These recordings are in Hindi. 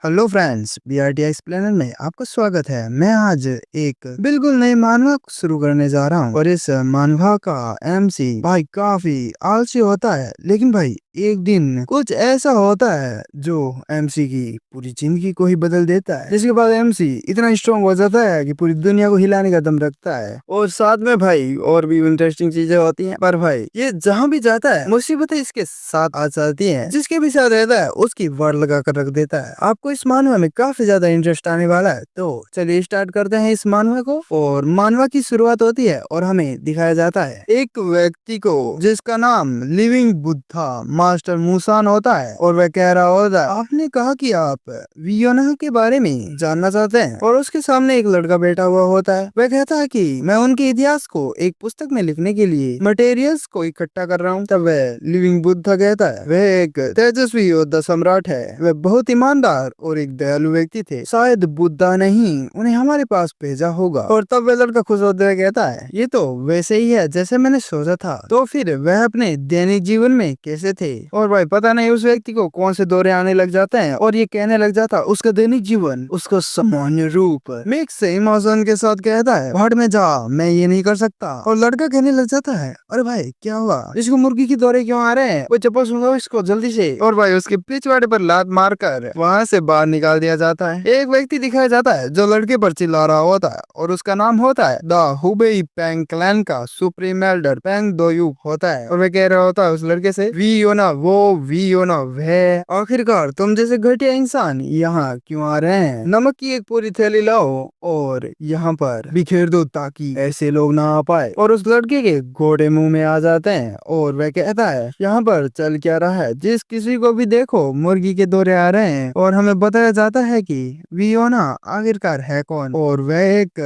हेलो फ्रेंड्स, बीआरटी एक्सप्लेनर में आपका स्वागत है। मैं आज एक बिल्कुल नए मानवा को शुरू करने जा रहा हूँ और इस मानवा का एमसी भाई काफी आलसी होता है, लेकिन भाई एक दिन कुछ ऐसा होता है जो एमसी की पूरी जिंदगी को ही बदल देता है, जिसके बाद एमसी इतना स्ट्रॉन्ग हो जाता है कि पूरी दुनिया को हिलाने का दम रखता है। और साथ में भाई और भी इंटरेस्टिंग चीजें होती हैं, पर भाई ये जहाँ भी जाता है मुसीबतें इसके साथ आ जाती हैं। जिसके भी साथ रहता है उसकी वार लगा कर रख देता है। आपको इस मानवा में काफी ज्यादा इंटरेस्ट आने वाला है, तो चलिए स्टार्ट करते हैं इस मानवा को। और मानवा की शुरुआत होती है और हमें दिखाया जाता है एक व्यक्ति को जिसका नाम लिविंग बुद्धा मास्टर मूसान होता है। और वह कह रहा होता है, आपने कहा कि आप वियोना के बारे में जानना चाहते हैं। और उसके सामने एक लड़का बैठा हुआ होता है। वह कहता है कि मैं उनके इतिहास को एक पुस्तक में लिखने के लिए मटेरियल्स को इकट्ठा कर रहा हूँ। तब वह लिविंग बुद्धा कहता है, वह एक तेजस्वी योद्धा सम्राट है, वह बहुत ईमानदार और एक दयालु व्यक्ति थे, शायद बुद्धा ने ही उन्हें हमारे पास भेजा होगा। और तब वह लड़का खुश होते हुए कहता है, ये तो वैसे ही है जैसे मैंने सोचा था। तो फिर वह अपने दैनिक जीवन में कैसे थे? और भाई पता नहीं उस व्यक्ति को कौन से दौरे आने लग जाते हैं और ये कहने लग जाता उसका दैनिक जीवन उसका सामान्य रूप मिक्स से इमोशन के साथ कहता है, भाड़ में जा, मैं ये नहीं कर सकता। और लड़का कहने लग जाता है, अरे भाई क्या हुआ, इसको मुर्गी की दौरे क्यों आ रहे हैं? वो चप्पल सुंघो इसको जल्दी से। और भाई उसके पिछवाड़े पर लात मारकर वहाँ से बाहर निकाल दिया जाता है। एक व्यक्ति दिखाया जाता है जो लड़के पर चिल्ला रहा होता है और उसका नाम होता है द हुबेई पैंग क्लैन का सुप्रीम एल्डर पैंग दोयू होता है। और वह कह रहा होता है उस लड़के से, वी योना वो, वी योना वह, आखिरकार तुम जैसे घटिया इंसान यहाँ क्यों आ रहे हैं? नमक की एक पूरी थैली लाओ और यहाँ पर बिखेर दो ताकि ऐसे लोग ना आ पाए। और उस लड़के के घोड़े मुंह में आ जाते हैं और वह कहता है, यहाँ पर चल क्या रहा है? जिस किसी को भी देखो मुर्गी के दौरे आ रहे हैं। और हमें बताया जाता है कि वियोना आखिरकार है कौन। और वह एक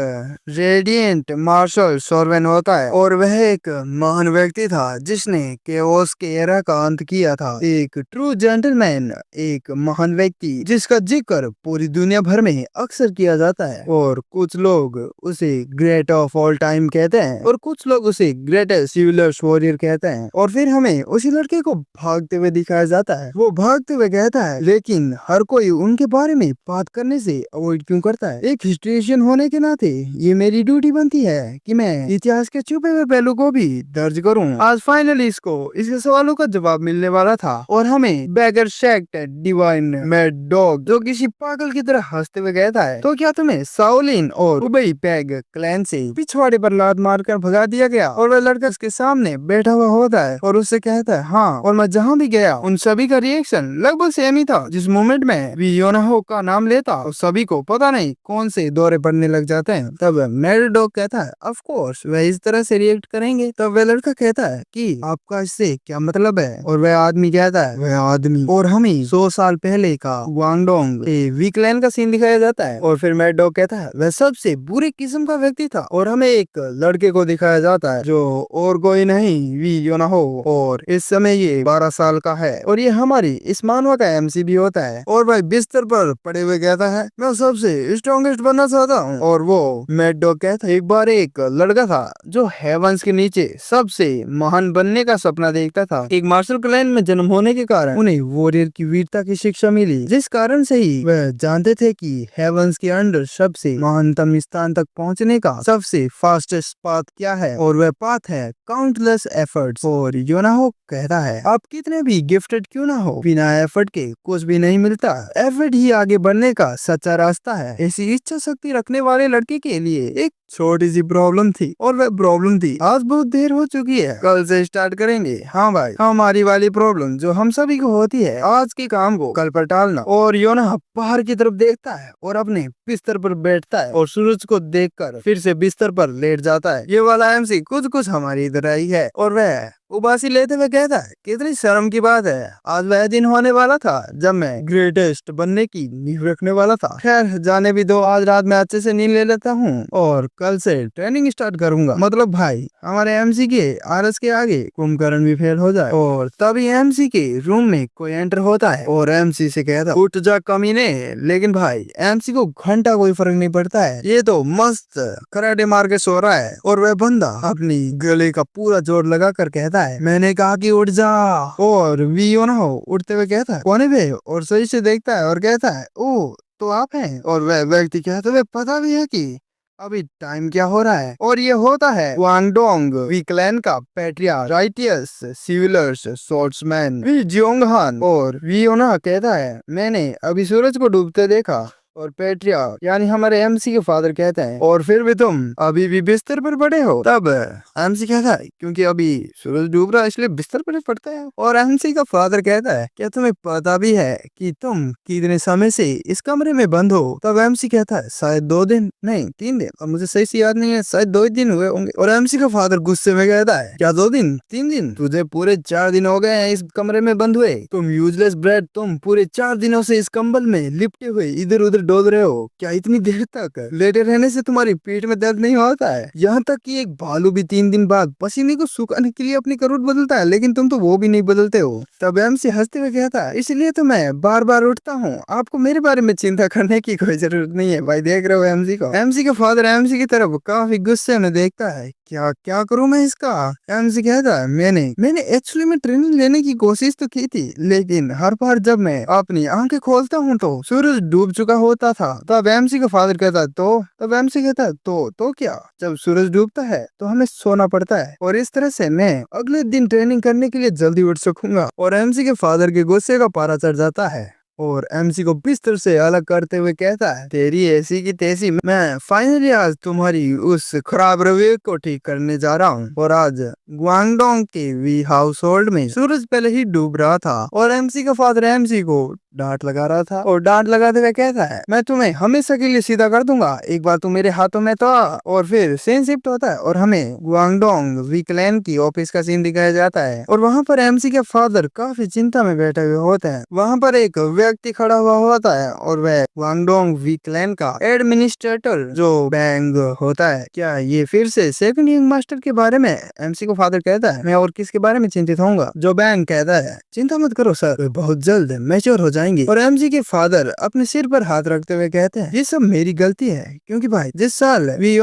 रेडिएंट मार्शल सोरवेन होता है और वह एक महान व्यक्ति था जिसने केओस के एरा का अंत किया था। एक ट्रू जेंटलमैन, एक महान व्यक्ति जिसका जिक्र पूरी दुनिया भर में अक्सर किया जाता है। और कुछ लोग उसे ग्रेट ऑफ ऑल टाइम कहते हैं और कुछ लोग उसे ग्रेटेस्ट सिविलर्स वॉरियर कहते हैं। और फिर हमें उसी लड़के को भागते हुए दिखाया जाता है। वो भागते हुए कहता है, लेकिन हर कोई उनके बारे में बात करने से अवॉइड क्यों करता है? एक हिस्ट्रिशियन होने के नाते ये मेरी ड्यूटी बनती है कि मैं इतिहास के छुपे हुए पहलू को भी दर्ज करूं। आज फाइनली इसके सवालों का जवाब मिलने वाला था और हमें बैगर शैक्ट डिवाइन मैड डॉग जो किसी पागल की तरह हंसते हुए कहता है, तो क्या तुम्हें साओलिन और हुबेई पैग क्लैन से पिछवाड़े पर लात मारकर भगा दिया गया? और वह लड़का उसके सामने बैठा हुआ होता है और उससे कहता है, हाँ, और मैं जहाँ भी गया उन सभी का रिएक्शन लगभग सेम ही था। जिस मोमेंट में वियोनाहो का नाम लेता और सभी को पता नहीं कौन से दौरे पड़ने लग जाते हैं। तब मैड डॉग कहता है, ऑफ कोर्स वह इस तरह से रिएक्ट करेंगे। तब वह लड़का कहता है कि आपका इससे क्या मतलब है? और वह आदमी कहता है, वह आदमी, और हमें 100 साल पहले का वांगडोंग वीकलैंड का सीन दिखाया जाता है। और फिर मैड डॉग कहता है, वह सबसे बुरे किस्म का व्यक्ति था। और हमें एक लड़के को दिखाया जाता है जो और कोई नहीं वी योनाहो, और इस समय ये 12 साल का है और ये हमारी इस मानवा का एमसी भी होता है। और भाई बिस्तर पर पड़े हुए कहता है, मैं सबसे स्ट्रॉन्गेस्ट बनना चाहता हूँ। और वो मैड डॉग कहता है, एक बार एक लड़का था जो हेवंस के नीचे सबसे महान बनने का सपना देखता था। एक मार्शल क्लैन में जन्म होने के कारण उन्हें वॉरियर की वीरता की शिक्षा मिली, जिस कारण से ही वह जानते थे कि हेवंस के अंडर सबसे महानतम स्थान तक पहुंचने का सबसे फास्टेस्ट पाथ क्या है। और वह पाथ है काउंटलेस एफर्ट्स। और योनाहो कहता है, आप कितने भी गिफ्टेड क्यों ना हो, बिना एफर्ट के कुछ भी नहीं मिलता। एफर्ट ही आगे बढ़ने का सच्चा रास्ता है। ऐसी इच्छा शक्ति रखने वाले लड़के के लिए एक छोटी सी प्रॉब्लम थी और वह प्रॉब्लम थी, आज बहुत देर हो चुकी है, कल से स्टार्ट करेंगे। हाँ भाई, हमारी वाली प्रॉब्लम जो हम सभी को होती है, आज के काम को कल पर टालना। और योना बाहर की तरफ देखता है और अपने बिस्तर पर बैठता है और सूरज को देखकर फिर से बिस्तर पर लेट जाता है। ये वाला एमसी कुछ हमारी तरह ही है। और वह उबासी लेते हुए कहता है, कितनी शर्म की बात है, आज वह दिन होने वाला था जब मैं ग्रेटेस्ट बनने की नींव रखने वाला था। खैर जाने भी दो, आज रात में अच्छे से नींद ले लेता हूँ और कल से ट्रेनिंग स्टार्ट करूंगा। मतलब भाई हमारे एमसी के आरएस के आगे कुंभकर्ण भी फेल हो जाए। और तभी एमसी के रूम में कोई एंटर होता है और एमसी से कहता, उठ जा कमीने। लेकिन भाई एमसी को घंटा कोई फर्क नहीं पड़ता है, ये तो मस्त कराटे मार के सो रहा है। और वह बंदा अपनी गले का पूरा जोर लगा कर कहता कहता है, मैंने कहा कि उठ जा। और वी उठते हुए कहता है, कौन है बे? और सही से देखता है और कहता है, ओ तो आप हैं। और वह व्यक्ति कहते हुए, पता भी है कि अभी टाइम क्या हो रहा है। और ये होता है वांगडोंग वीकलैन का पैट्रियार्क राइटियस सिविलर्स स्वर्ड्समैन वी जियोंगहान। और वी कहता है, मैंने अभी सूरज को डूबते देखा। और पैट्रियार्क यानी हमारे एमसी के फादर कहते हैं, और फिर भी तुम अभी भी बिस्तर पर पड़े हो। तब एमसी कहता है, क्योंकि अभी सूरज डूब रहा है इसलिए बिस्तर पर पड़ते हैं। और एमसी का फादर कहता है, क्या तुम्हें पता भी है कि तुम कितने समय से इस कमरे में बंद हो? तब एमसी कहता है, शायद 2 दिन, नहीं 3 दिन, अब मुझे सही से याद नहीं है, शायद 2 ही दिन हुए होंगे। और एमसी का फादर गुस्से में कहता है, क्या 2 दिन 3 दिन? तुझे पूरे 4 दिन हो गए हैं इस कमरे में बंद हुए। तुम यूजलेस ब्रेड, तुम पूरे 4 दिनों से इस कंबल में लिपटे हुए इधर उधर डोल रहे हो। क्या इतनी देर तक लेटे रहने से तुम्हारी पेट में दर्द नहीं होता है? यहाँ तक कि एक भालू भी 3 दिन बाद पसीने को सुखाने के लिए अपनी करोट बदलता है, लेकिन तुम तो वो भी नहीं बदलते हो। तब एमसी हंसते हुए कहता है, इसलिए तो मैं बार बार उठता हूँ, आपको मेरे बारे में चिंता करने की कोई जरूरत नहीं है। भाई देख रहे हो एमसी को? एमसी का फादर एमसी की तरफ काफी गुस्से में देखता है, क्या क्या करूं मैं इसका? एमसी कहता है, मैंने एक्चुअली में ट्रेनिंग लेने की कोशिश तो की थी, लेकिन हर बार जब मैं अपनी आंखें खोलता हूँ तो सूरज डूब चुका होता था। तब एमसी का फादर कहता है, तब एमसी कहता है, तो क्या? जब सूरज डूबता है तो हमें सोना पड़ता है, और इस तरह से मैं अगले दिन ट्रेनिंग करने के लिए जल्दी उठ सकूंगा। और एमसी के फादर के गुस्से का पारा चढ़ जाता है, और एमसी को बिस्तर से अलग करते हुए कहता है, तेरी ऐसी की तैसी, मैं फाइनली आज तुम्हारी उस खराब रवैये को ठीक करने जा रहा हूँ। और आज ग्वांगडोंग के वी हाउस होल्ड में सूरज पहले ही डूब रहा था, और एमसी का फादर एमसी को डांट लगा रहा था। और डांट लगाते हुए कहता है, मैं तुम्हें हमेशा के लिए सीधा कर दूंगा, एक बार तुम मेरे हाथों में तो आ। और फिर सीन शिफ्ट होता है और हमें गुआंगडोंग वीकलैन की ऑफिस का सीन दिखाया जाता है। और वहाँ पर एमसी के फादर काफी चिंता में बैठे हुए होते हैं। वहाँ पर एक व्यक्ति खड़ा हुआ होता है, और वह गुआंगडोंग वीकलैन का एडमिनिस्ट्रेटर जो बैंग होता है। क्या ये फिर से सेकंड यंग मास्टर के बारे में? एमसी को फादर कहता है, मैं और किसके बारे में चिंतित होऊंगा? जो बैंग कहता है, चिंता मत करो सर, वे बहुत जल्द मैच्योर हो जाएंगे। और एमसी के फादर अपने सिर पर हाथ रखते हुए कहते हैं, ये सब मेरी गलती है, क्योंकि भाई जिस साल वी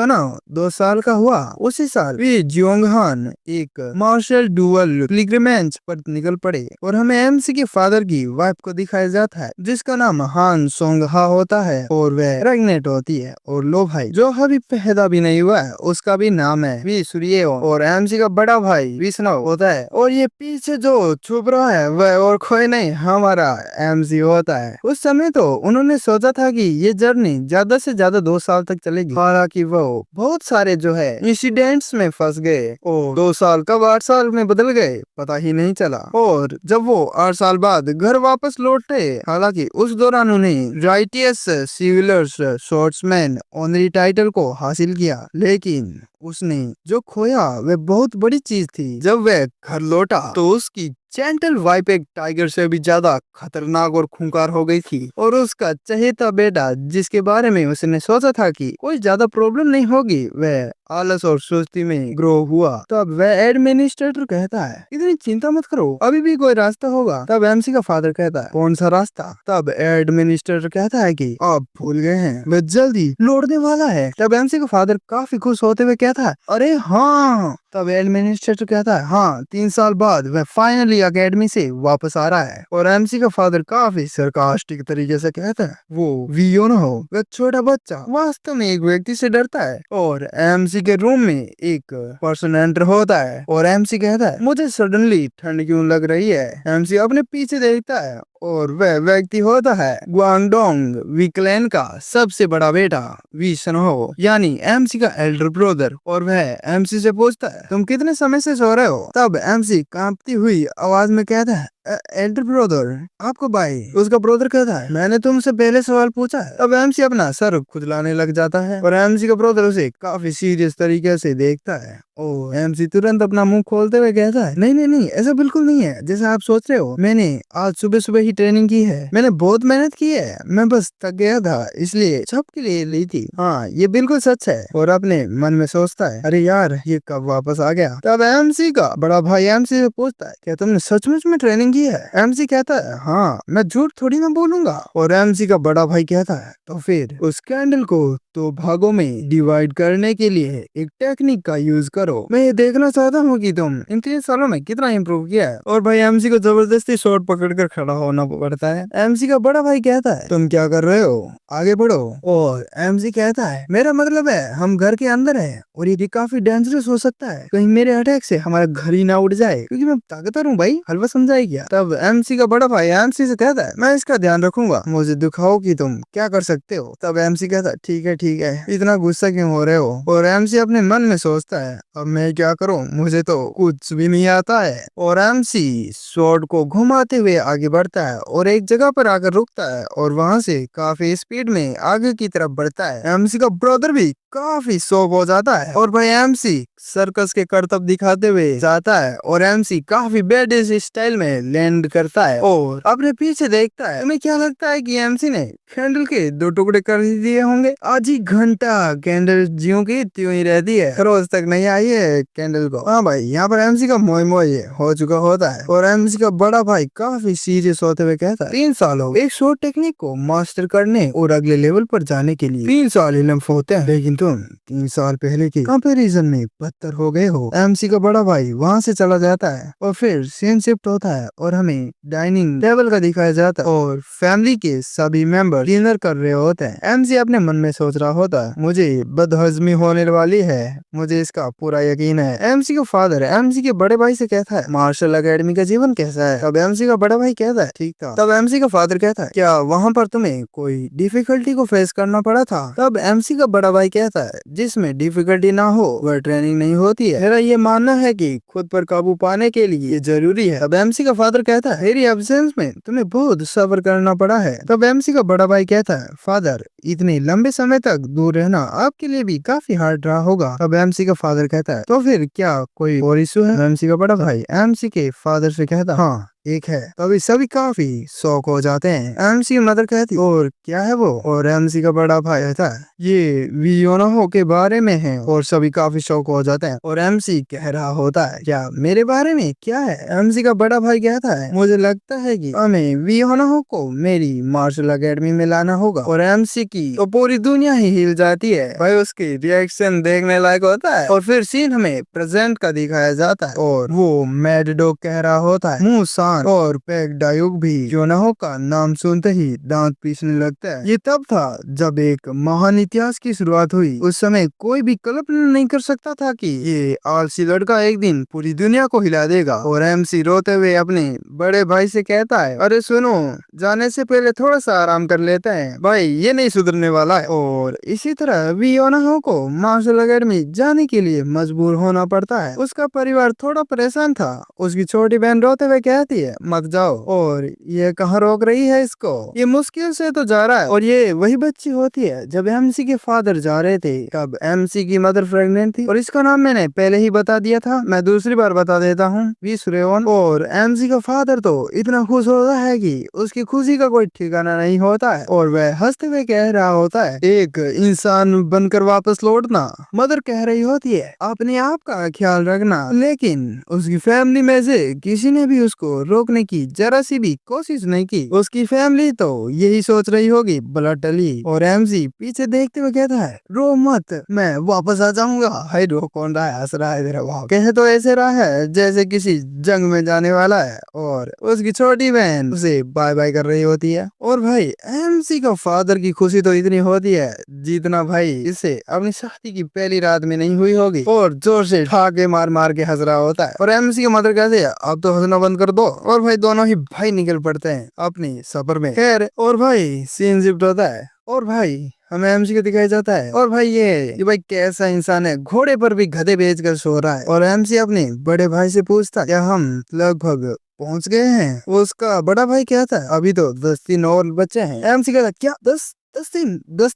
2 साल का हुआ, उसी साल वी जियोंगहान एक मार्शल डुअल पिलग्रिमेज पर निकल पड़े। और हमें एमसी के फादर की वाइफ को दिखाया जाता है, जिसका नाम हान सोंगहा होता है, और वह प्रेग्नेंट होती है। और लो भाई, जो अभी पैदा भी नहीं हुआ है उसका भी नाम है वी सूर्यो। और एमसी का बड़ा भाई विष्णु होता है। और ये पीछे जो छुप रहा है वह और कोई नहीं, हमारा एमसी होता है। उस समय तो उन्होंने सोचा था कि ये जर्नी ज्यादा से ज्यादा 2 साल तक चलेगी, हालांकि वो बहुत सारे जो है इंसिडेंट्स में फंस गए, और 2 साल कब 8 साल में बदल गए पता ही नहीं चला। और जब वो 8 साल बाद घर वापस लौटे, हालांकि उस दौरान उन्हें राइटियस सिविलर्स स्वर्ड्समैन ऑनरी टाइटल को हासिल किया, लेकिन उसने जो खोया वह बहुत बड़ी चीज थी। जब वह घर लौटा तो उसकी जेंटल वाइफ एक टाइगर से भी ज्यादा खतरनाक और खूंखार हो गई थी। और उसका चहेता बेटा, जिसके बारे में उसने सोचा था कि कोई ज्यादा प्रॉब्लम नहीं होगी, वह आलस और सुस्ती में ग्रो हुआ। तब वह एडमिनिस्ट्रेटर कहता है, इतनी चिंता मत करो, अभी भी कोई रास्ता होगा। तब एमसी का फादर कहता है, कौन सा रास्ता? तब एडमिनिस्ट्रेटर कहता है कि आप भूल गए हैं, वह जल्दी लौटने वाला है। तब एमसी का फादर काफी खुश होते हुए कहता है, अरे हाँ। तब एडमिनिस्ट्रेटर कहता है, हाँ 3 साल बाद वह फाइनली अकेडमी से वापस आ रहा है। और एमसी का फादर काफी सरकास्टिक तरीके से कहता है, वो वियोन हो, वह छोटा बच्चा वास्तव में एक व्यक्ति से डरता है। और एमसी के रूम में एक पर्सन एंटर होता है, और एमसी कहता है, मुझे सडनली ठंड क्यों लग रही है? एमसी अपने पीछे देखता है, और वह व्यक्ति होता है गुआंगडोंग वीकलैन का सबसे बड़ा बेटा वी सनहो, यानी एमसी का एल्डर ब्रदर। और वह एमसी से पूछता है, तुम कितने समय से सो रहे हो? तब एमसी कांपती हुई आवाज में कहता है, एल्डर ब्रदर? आपको भाई? उसका ब्रदर कहता है, मैंने तुमसे पहले सवाल पूछा है। अब एमसी अपना सर खुजलाने लग जाता है, और एमसी का ब्रदर उसे काफी सीरियस तरीके से देखता है। ओ एमसी तुरंत अपना मुंह खोलते हुए कहता है, नहीं नहीं नहीं, ऐसा बिल्कुल नहीं है जैसा आप सोच रहे हो। मैंने आज सुबह सुबह ही ट्रेनिंग की है, मैंने बहुत मेहनत की है, मैं बस थक गया था इसलिए सबके लिए ली थी। हाँ ये बिल्कुल सच है। और अपने मन में सोचता है, अरे यार ये कब वापस आ गया? तब एमसी का बड़ा भाई एमसी से पूछता है, क्या तुमने सचमुच में ट्रेनिंग की है? एमसी कहता है, हाँ मैं झूठ थोड़ी ना बोलूंगा। और एमसी का बड़ा भाई कहता है, तो फिर उस कैंडल को दो भागों में डिवाइड करने के लिए एक टेक्निक का यूज करो। मैं ये देखना चाहता हूँ कि तुम इन 3 सालों में कितना इम्प्रूव किया है। और भाई एमसी को जबरदस्ती शॉट पकड़कर खड़ा होना पड़ता है। एमसी का बड़ा भाई कहता है तुम क्या कर रहे हो, आगे बढ़ो। और एमसी कहता है मेरा मतलब है हम घर के अंदर है और ये काफी डेंजरस हो सकता है, कहीं मेरे अटैक से हमारा घर ही ना उड़ जाए, क्योंकि मैं ताकतवर हूँ भाई, हलवा समझाई क्या। तब एमसी का बड़ा भाई एमसी से कहता है मैं इसका ध्यान रखूंगा, मुझे दिखाओ कि तुम क्या कर सकते हो। तब एमसी कहता है ठीक है, इतना गुस्सा क्यों हो रहे हो। और एमसी अपने मन में सोचता है अब मैं क्या करूं, मुझे तो कुछ भी नहीं आता है। और एमसी स्वॉर्ड को घुमाते हुए आगे बढ़ता है और एक जगह पर आकर रुकता है और वहां से काफी स्पीड में आगे की तरफ बढ़ता है। एमसी का ब्रदर भी काफी शौक हो जाता है और भाई एमसी सर्कस के करतब दिखाते हुए जाता है और एमसी काफी बेडिश स्टाइल में लैंड करता है और अपने पीछे देखता है। तुम्हें क्या लगता है कि एमसी ने कैंडल के 2 टुकड़े कर ही दिए होंगे? आज ही घंटा कैंडल ज्यों की त्यों ही रहती है, रोज तक नहीं आई है कैंडल को। हाँ भाई, यहाँ पर एमसी का मोय मोय हो चुका होता है और एमसी का बड़ा भाई काफी सीरियस होते हुए कहता है 3 साल हो एक शॉर्ट टेक्निक को मास्टर करने और अगले लेवल पर जाने के लिए 3 साल ही लम्फ होते हैं, लेकिन तुम 3 साल पहले के कंपैरिजन में बदतर हो गए हो। एमसी का बड़ा भाई वहाँ से चला जाता है और फिर सीन शिफ्ट होता है और हमें डाइनिंग टेबल का दिखाया जाता है और फैमिली के सभी मेंबर डिनर कर रहे होते हैं। एमसी अपने मन में सोच रहा होता है मुझे बदहजमी होने वाली है, मुझे इसका पूरा यकीन है। एमसी का फादर एमसी के बड़े भाई से कहता है मार्शल अकेडमी का जीवन कैसा है। तब एमसी का बड़ा भाई कहता है ठीक था। तब एमसी का फादर कहता है क्या वहाँ पर तुम्हें कोई डिफिकल्टी को फेस करना पड़ा था। तब एमसी का बड़ा भाई कहता है जिसमें डिफिकल्टी ना हो वह ट्रेनिंग नहीं होती है, मेरा ये मानना है कि खुद पर काबू पाने के लिए ये जरूरी है। तब एमसी का फादर कहता है मेरी एब्सेंस में तुम्हें बहुत सब्र करना पड़ा है। तब एमसी का बड़ा भाई कहता है फादर इतने लंबे समय तक दूर रहना आपके लिए भी काफी हार्ड रहा होगा। तब एमसी का फादर कहता है तो फिर क्या कोई और इशू है। एमसी का बड़ा भाई एमसी के फादर से कहता है हाँ एक है। तभी सभी काफी शौक हो जाते हैं। एमसी की मदर कहती और क्या है वो। और एमसी का बड़ा भाई कहता है ये वियोनाहो के बारे में है और सभी काफी शौक हो जाते हैं। और एमसी कह रहा होता है क्या मेरे बारे में क्या है। एमसी का बड़ा भाई कहता है मुझे लगता है कि हमें वियोनाहो को मेरी मार्शल अकेडमी में लाना होगा। और एमसी की तो पूरी दुनिया ही हिल जाती है भाई, उसकी रिएक्शन देखने लायक होता है। और फिर सीन हमें प्रेजेंट का दिखाया जाता है और वो मैड डॉग कह रहा होता है मुंह और पैक डायुग भी योनाहो का नाम सुनते ही दांत पीसने लगता है। ये तब था जब एक महान इतिहास की शुरुआत हुई। उस समय कोई भी कल्पना नहीं कर सकता था कि ये आलसी लड़का एक दिन पूरी दुनिया को हिला देगा। और एमसी रोते हुए अपने बड़े भाई से कहता है अरे सुनो, जाने से पहले थोड़ा सा आराम कर लेते हैं भाई, ये नहीं सुधरने वाला है। और इसी तरह भी योनाहो को मार्शल अकेडमी जाने के लिए मजबूर होना पड़ता है। उसका परिवार थोड़ा परेशान था। उसकी छोटी बहन रोते हुए कहती है मत जाओ, और ये कहाँ रोक रही है इसको, ये मुश्किल से तो जा रहा है। और ये वही बच्ची होती है जब एमसी के फादर जा रहे थे तब एमसी की मदर प्रेग्नेंट थी और इसका नाम मैंने पहले ही बता दिया था, मैं दूसरी बार बता देता हूँ, विश्रेवन। और एमसी का फादर तो इतना खुश होता है कि उसकी खुशी का कोई ठिकाना नहीं होता है और वह हंसते हुए कह रहा होता है एक इंसान बनकर वापस लौटना। मदर कह रही होती है अपने आप का ख्याल रखना, लेकिन उसकी फैमिली में से किसी ने भी उसको रोकने की जरा सी भी कोशिश नहीं की। उसकी फैमिली तो यही सोच रही होगी ब्लड टली। और एमसी पीछे देखते हुए कहता है रो मत, मैं वापस आ जाऊंगा। हाय रो कौन रहा है, हंस रहा है तेरा बाप। कहे तो ऐसे रहा है जैसे किसी जंग में जाने वाला है और उसकी छोटी बहन उसे बाय बाय कर रही होती है। और भाई एमसी का फादर की खुशी तो इतनी होती है जितना भाई इसे अपनी शादी की पहली रात में नहीं हुई होगी, और जोर से ठाके मार मार के हंस रहा होता है। और एमसी की मदर कहते हैं अब तो हंसना बंद कर दो। और भाई दोनों ही भाई निकल पड़ते हैं अपनी सफर में। खैर और भाई सीन शिफ्ट होता है और भाई हमें एमसी को दिखाया जाता है और भाई ये भाई कैसा इंसान है, घोड़े पर भी गधे बेचकर सो रहा है। और एमसी अपने बड़े भाई से पूछता क्या हम लगभग पहुंच गए हैं। उसका बड़ा भाई कहता है अभी तो 10 दिन और बचे हैं। एमसी कहता क्या 10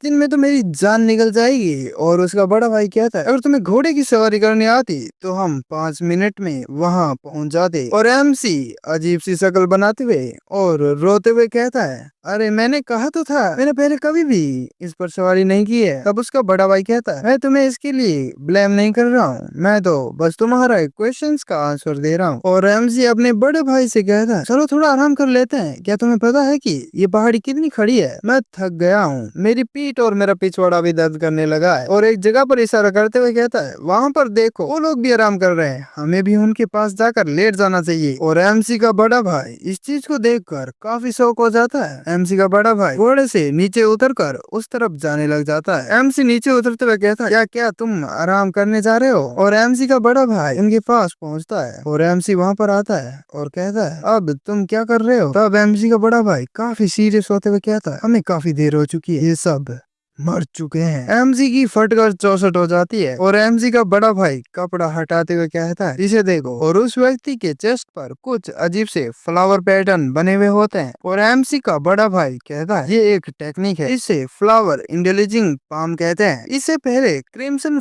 दिन में तो मेरी जान निकल जाएगी। और उसका बड़ा भाई कहता है अगर तुम्हें घोड़े की सवारी करनी आती तो हम 5 मिनट में वहां पहुंच जाते। और एमसी अजीब सी शक्ल बनाते हुए और रोते हुए कहता है अरे मैंने कहा तो था, मैंने पहले कभी भी इस पर सवारी नहीं की है। तब उसका बड़ा भाई कहता है मैं तुम्हें इसके लिए ब्लेम नहीं कर रहा हूँ, मैं तो बस तुम्हारा क्वेश्चंस का आंसर दे रहा हूँ। और एमसी अपने बड़े भाई से कहता है चलो थोड़ा आराम कर लेते हैं, क्या तुम्हें पता है कि ये पहाड़ी कितनी खड़ी है, मैं थक गया हूँ। हूँ, मेरी पीठ और मेरा पिछवाड़ा भी दर्द करने लगा है। और एक जगह पर इशारा करते हुए कहता है, वहाँ पर देखो, वो लोग भी आराम कर रहे हैं, हमें भी उनके पास जाकर लेट जाना चाहिए। और एमसी का बड़ा भाई इस चीज को देखकर काफी शौक हो जाता है। एमसी का बड़ा भाई घोड़े से नीचे उतरकर उस तरफ जाने लग जाता है। एमसी नीचे उतरते हुए कहता है, क्या क्या तुम आराम करने जा रहे हो? और एमसी का बड़ा भाई उनके पास पहुंचता है और एमसी वहां पर आता है और कहता है, अब तुम क्या कर रहे हो? तब एमसी का बड़ा भाई काफी सीरियस होते हुए कहता है, हमें काफी देर हो चुकी है, ये सब मर चुके हैं। एमसी की फटकर चौसठ हो जाती है और एमसी का बड़ा भाई कपड़ा हटाते हुए कहता है, इसे देखो। और उस व्यक्ति के चेस्ट पर कुछ अजीब से फ्लावर पैटर्न बने हुए होते हैं। और एमसी का बड़ा भाई कहता है, ये एक टेक्निक है, इसे फ्लावर इंडेलिजिंग पाम कहते हैं। इससे पहले क्रिम्सन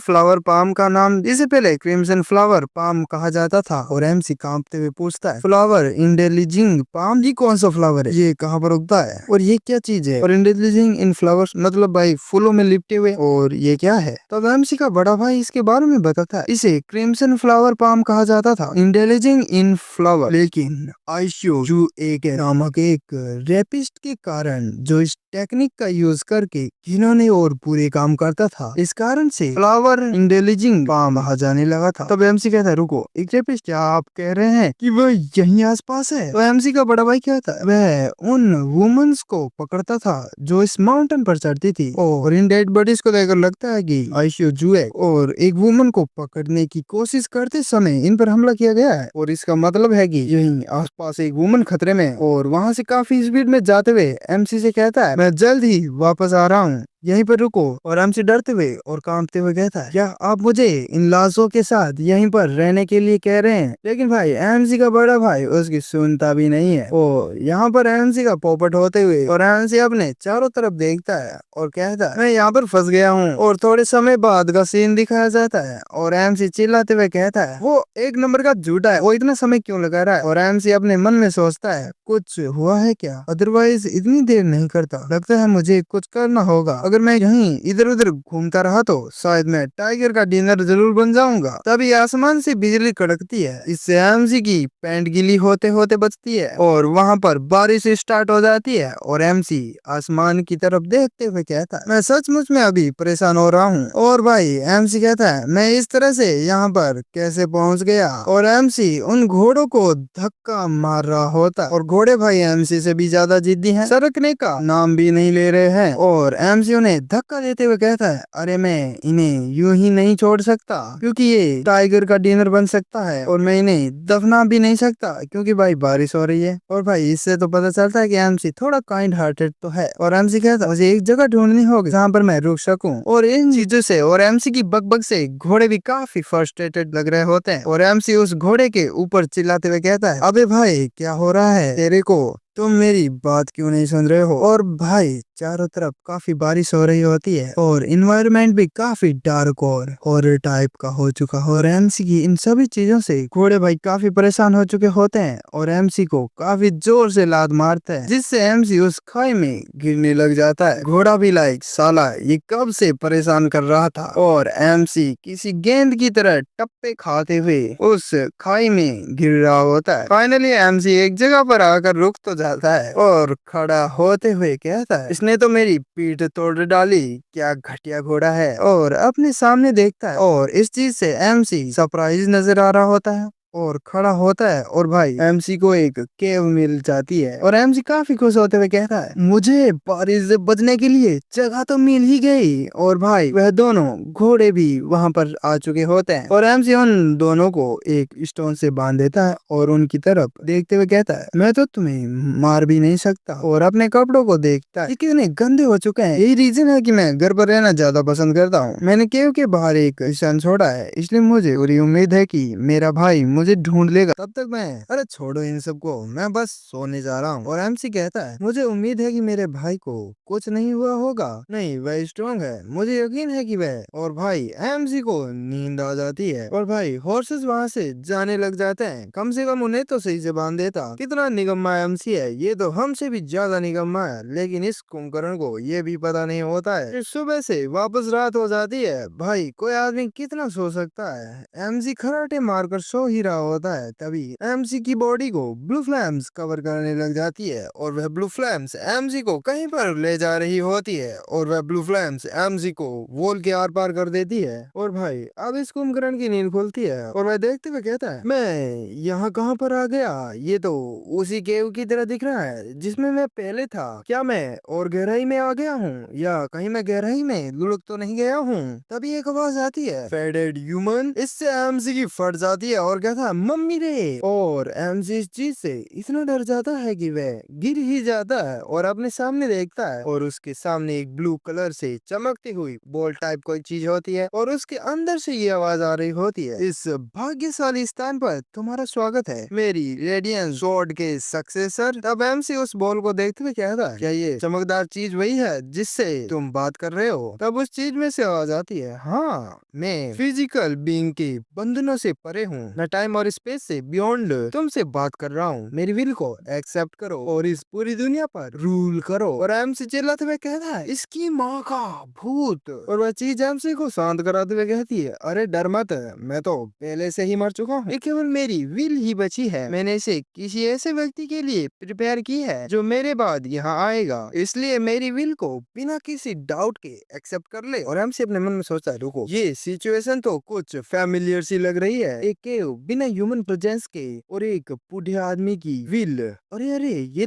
फ्लावर पाम कहा जाता था। और एमसी कांपते हुए पूछता है, फ्लावर इंडेलिजिंग पाम, ये कौन सा फ्लावर है? ये कहाँ पर उगता है? और ये क्या चीज है? और इंडेलिजिंग इन फ्लावर्स मतलब भाई फूलों में लिपटे हुए, और ये क्या है? तब एमसी का बड़ा भाई इसके बारे में बताता है, इसे क्रिम्सन फ्लावर पाम कहा जाता था, इंटेलिजिंग इन फ्लावर। लेकिन आइशियो जू एक नामक एक रेपिस्ट के कारण जो इस टेक्निक का यूज करके घिनौने और बुरे काम करता था, इस कारण से फ्लावर इंटेलिजिंग पाम कहा जाने लगा था। तब एमसी कहता है, रुको, एक रेपिस्ट? क्या आप कह रहे हैं कि वह यहीं आसपास है? तो एमसी का बड़ा भाई कहता है, वह उन वुमेन्स को पकड़ता था जो इस माउंटेन पर चढ़ती थी। और इन डेड बॉडीज को देखकर लगता है कि आइशियो जुए और एक वुमन को पकड़ने की कोशिश करते समय इन पर हमला किया गया है। और इसका मतलब है कि यहीं आसपास एक वुमन खतरे में। और वहां से काफी स्पीड में जाते हुए एमसी से कहता है, मैं जल्द ही वापस आ रहा हूँ, यहीं पर रुको। और एमसी डरते हुए और कांपते हुए कहता है, क्या आप मुझे इन लाशों के साथ यहीं पर रहने के लिए कह रहे हैं? लेकिन भाई एमसी का बड़ा भाई उसकी सुनता भी नहीं है। वो यहाँ पर एमसी का पोपट होते हुए और एमसी अपने चारों तरफ देखता है और कहता है, मैं यहाँ पर फंस गया हूँ। और थोड़े समय बाद का सीन दिखाया जाता है और एमसी चिल्लाते हुए कहता है, वो एक नंबर का झूठा है, वो इतना समय क्यों लगा रहा है? और एमसी अपने मन में सोचता है, कुछ हुआ है क्या? अदरवाइज इतनी देर नहीं करता, लगता है मुझे कुछ करना होगा। अगर मैं यहीं इधर उधर घूमता रहा तो शायद मैं टाइगर का डिनर जरूर बन जाऊंगा। तभी आसमान से बिजली कड़कती है, इससे एमसी की पैंट गीली होते होते बचती है और वहां पर बारिश स्टार्ट हो जाती है। और एमसी आसमान की तरफ देखते हुए कहता है, मैं सचमुच में अभी परेशान हो रहा हूँ। और भाई एमसी कहता है, मैं इस तरह से यहाँ पर कैसे पहुँच गया? और एमसी उन घोड़ों को धक्का मार रहा होता है और घोड़े भाई एमसी से भी ज्यादा जिद्दी हैं, सरकने का नाम भी नहीं ले रहे हैं। और एमसी उन्हें धक्का देते हुए कहता है, अरे मैं इन्हें यूं ही नहीं छोड़ सकता क्योंकि ये टाइगर का डिनर बन सकता है। और मैं इन्हें दफना भी नहीं सकता क्योंकि भाई बारिश हो रही है। और भाई इससे तो पता चलता है कि एमसी थोड़ा काइंड हार्टेड तो है। और एमसी कहता है, मुझे एक जगह ढूंढनी होगी जहाँ पर मैं रुक सकूं। और इन चीजों से और एमसी की बकबक से घोड़े भी काफी फ्रस्ट्रेटेड लग रहे होते हैं। और एमसी उस घोड़े के ऊपर चिल्लाते हुए कहता है, अबे भाई क्या हो रहा है तेरे को? तुम मेरी बात क्यों नहीं सुन रहे हो? और भाई चारों तरफ काफी बारिश हो रही होती है और इन्वायरमेंट भी काफी डार्क और हॉरर टाइप का हो चुका है। और एमसी की इन सभी चीजों से घोड़े भाई काफी परेशान हो चुके होते हैं और एमसी को काफी जोर से लात मारता है, जिससे एमसी उस खाई में गिरने लग जाता है। घोड़ा भी लाइक, साला ये कब से परेशान कर रहा था? और एमसी किसी गेंद की तरह टप्पे खाते हुए उस खाई में गिर रहा होता है। फाइनली एमसी एक जगह पर आकर रुक तो जाता है और खड़ा होते हुए कहता है, इसने तो मेरी पीठ तोड़ डाली, क्या घटिया घोड़ा है। और अपने सामने देखता है और इस चीज से एमसी सरप्राइज नजर आ रहा होता है और खड़ा होता है। और भाई एमसी को एक केव मिल जाती है और एमसी काफी खुश होते हुए कहता है, मुझे बारिश से बचने के लिए जगह तो मिल ही गई। और भाई वह दोनों घोड़े भी वहां पर आ चुके होते हैं और एमसी उन दोनों को एक स्टोन से बांध देता है और उनकी तरफ देखते हुए कहता है, मैं तो तुम्हें मार भी नहीं सकता। और अपने कपड़ों को देखता है, ये कितने गंदे हो चुके हैं। यही रीजन है कि मैं घर पर रहना ज्यादा पसंद करता हूँ। मैंने केव के बाहर एक निशान छोड़ा है, इसलिए मुझे पूरी उम्मीद है कि मेरा भाई मुझे ढूंढ लेगा। तब तक मैं, अरे छोड़ो इन सबको, मैं बस सोने जा रहा हूँ। और एमसी कहता है, मुझे उम्मीद है कि मेरे भाई को कुछ नहीं हुआ होगा। नहीं, वह स्ट्रॉन्ग है, मुझे यकीन है कि वह। और भाई एमसी को नींद आ जाती है और भाई हॉर्सेस वहाँ से जाने लग जाते हैं। कम से कम उन्हें तो सही से बांध देता। कितना निकम्मा एमसी है, ये तो हमसे भी ज्यादा निकम्मा है। लेकिन इस कुंभकर्ण को ये भी पता नहीं होता है कि सुबह से वापस रात हो जाती है। भाई कोई आदमी कितना सो सकता है? एमसी खराटे मारकर सो ही रहा रहा होता है तभी एमसी की बॉडी को ब्लू फ्लैम्स कवर करने लग जाती है और वह ब्लू फ्लैम्स एमसी को कहीं पर ले जा रही होती है और वह ब्लू फ्लैम्स एमसी को वॉल के आर पार कर देती है। और भाई अब इस कुंभकर्ण की नींद खुलती है और वह देखते हुए कहता है, मैं यहाँ कहाँ पर आ गया? ये तो उसी केव की तरह दिख रहा है जिसमें मैं पहले था। क्या मैं और गहराई में आ गया हूँ या कहीं मैं गहराई में लुढ़क तो नहीं गया हूँ? तभी एक आवाज आती है, फेडेड ह्यूमन। इससे एमसी की फट जाती है और कहता है, मम्मी रे। और एमसी इस चीज से इतना डर जाता है कि वह गिर ही जाता है और अपने सामने देखता है और उसके सामने एक ब्लू कलर से चमकती हुई बॉल टाइप कोई चीज होती है और उसके अंदर से ये आवाज आ रही होती है, इस भाग्यशाली स्थान पर तुम्हारा स्वागत है मेरी रेडियंस स्वॉर्ड के सक्सेसर। तब एमसी उस बॉल को देखते हुए कहता है, क्या ये चमकदार चीज वही है जिससे तुम बात कर रहे हो? तब उस चीज में से आवाज आती है, हाँ, मैं फिजिकल बीइंग के बंधनों से परे हूँ, मैं टाइम और स्पेस से बियॉन्ड तुमसे बात कर रहा हूँ। मेरी विल को एक्सेप्ट करो और इस पूरी दुनिया पर रूल करो। और एमसी चिल्लाते हुए कहता है, इसकी माँ का भूत। और वह चीज एमसी को शांत कराते हुए कहती है, अरे डर मत, मैं तो पहले से ही मर चुका हूँ, केवल मेरी विल ही बची है। मैंने इसे किसी ऐसे व्यक्ति के लिए प्रिपेयर की है जो मेरे बाद यहाँ आएगा, इसलिए मेरी विल को बिना किसी डाउट के एक्सेप्ट कर ले। और एमसी अपने मन में सोचता है, रुको, ये सिचुएशन तो कुछ फैमिलियर सी लग रही है। एक केव बिना ह्यूमन प्रेजेंस के और एक बूढ़े आदमी की विल। अरे अरे, ये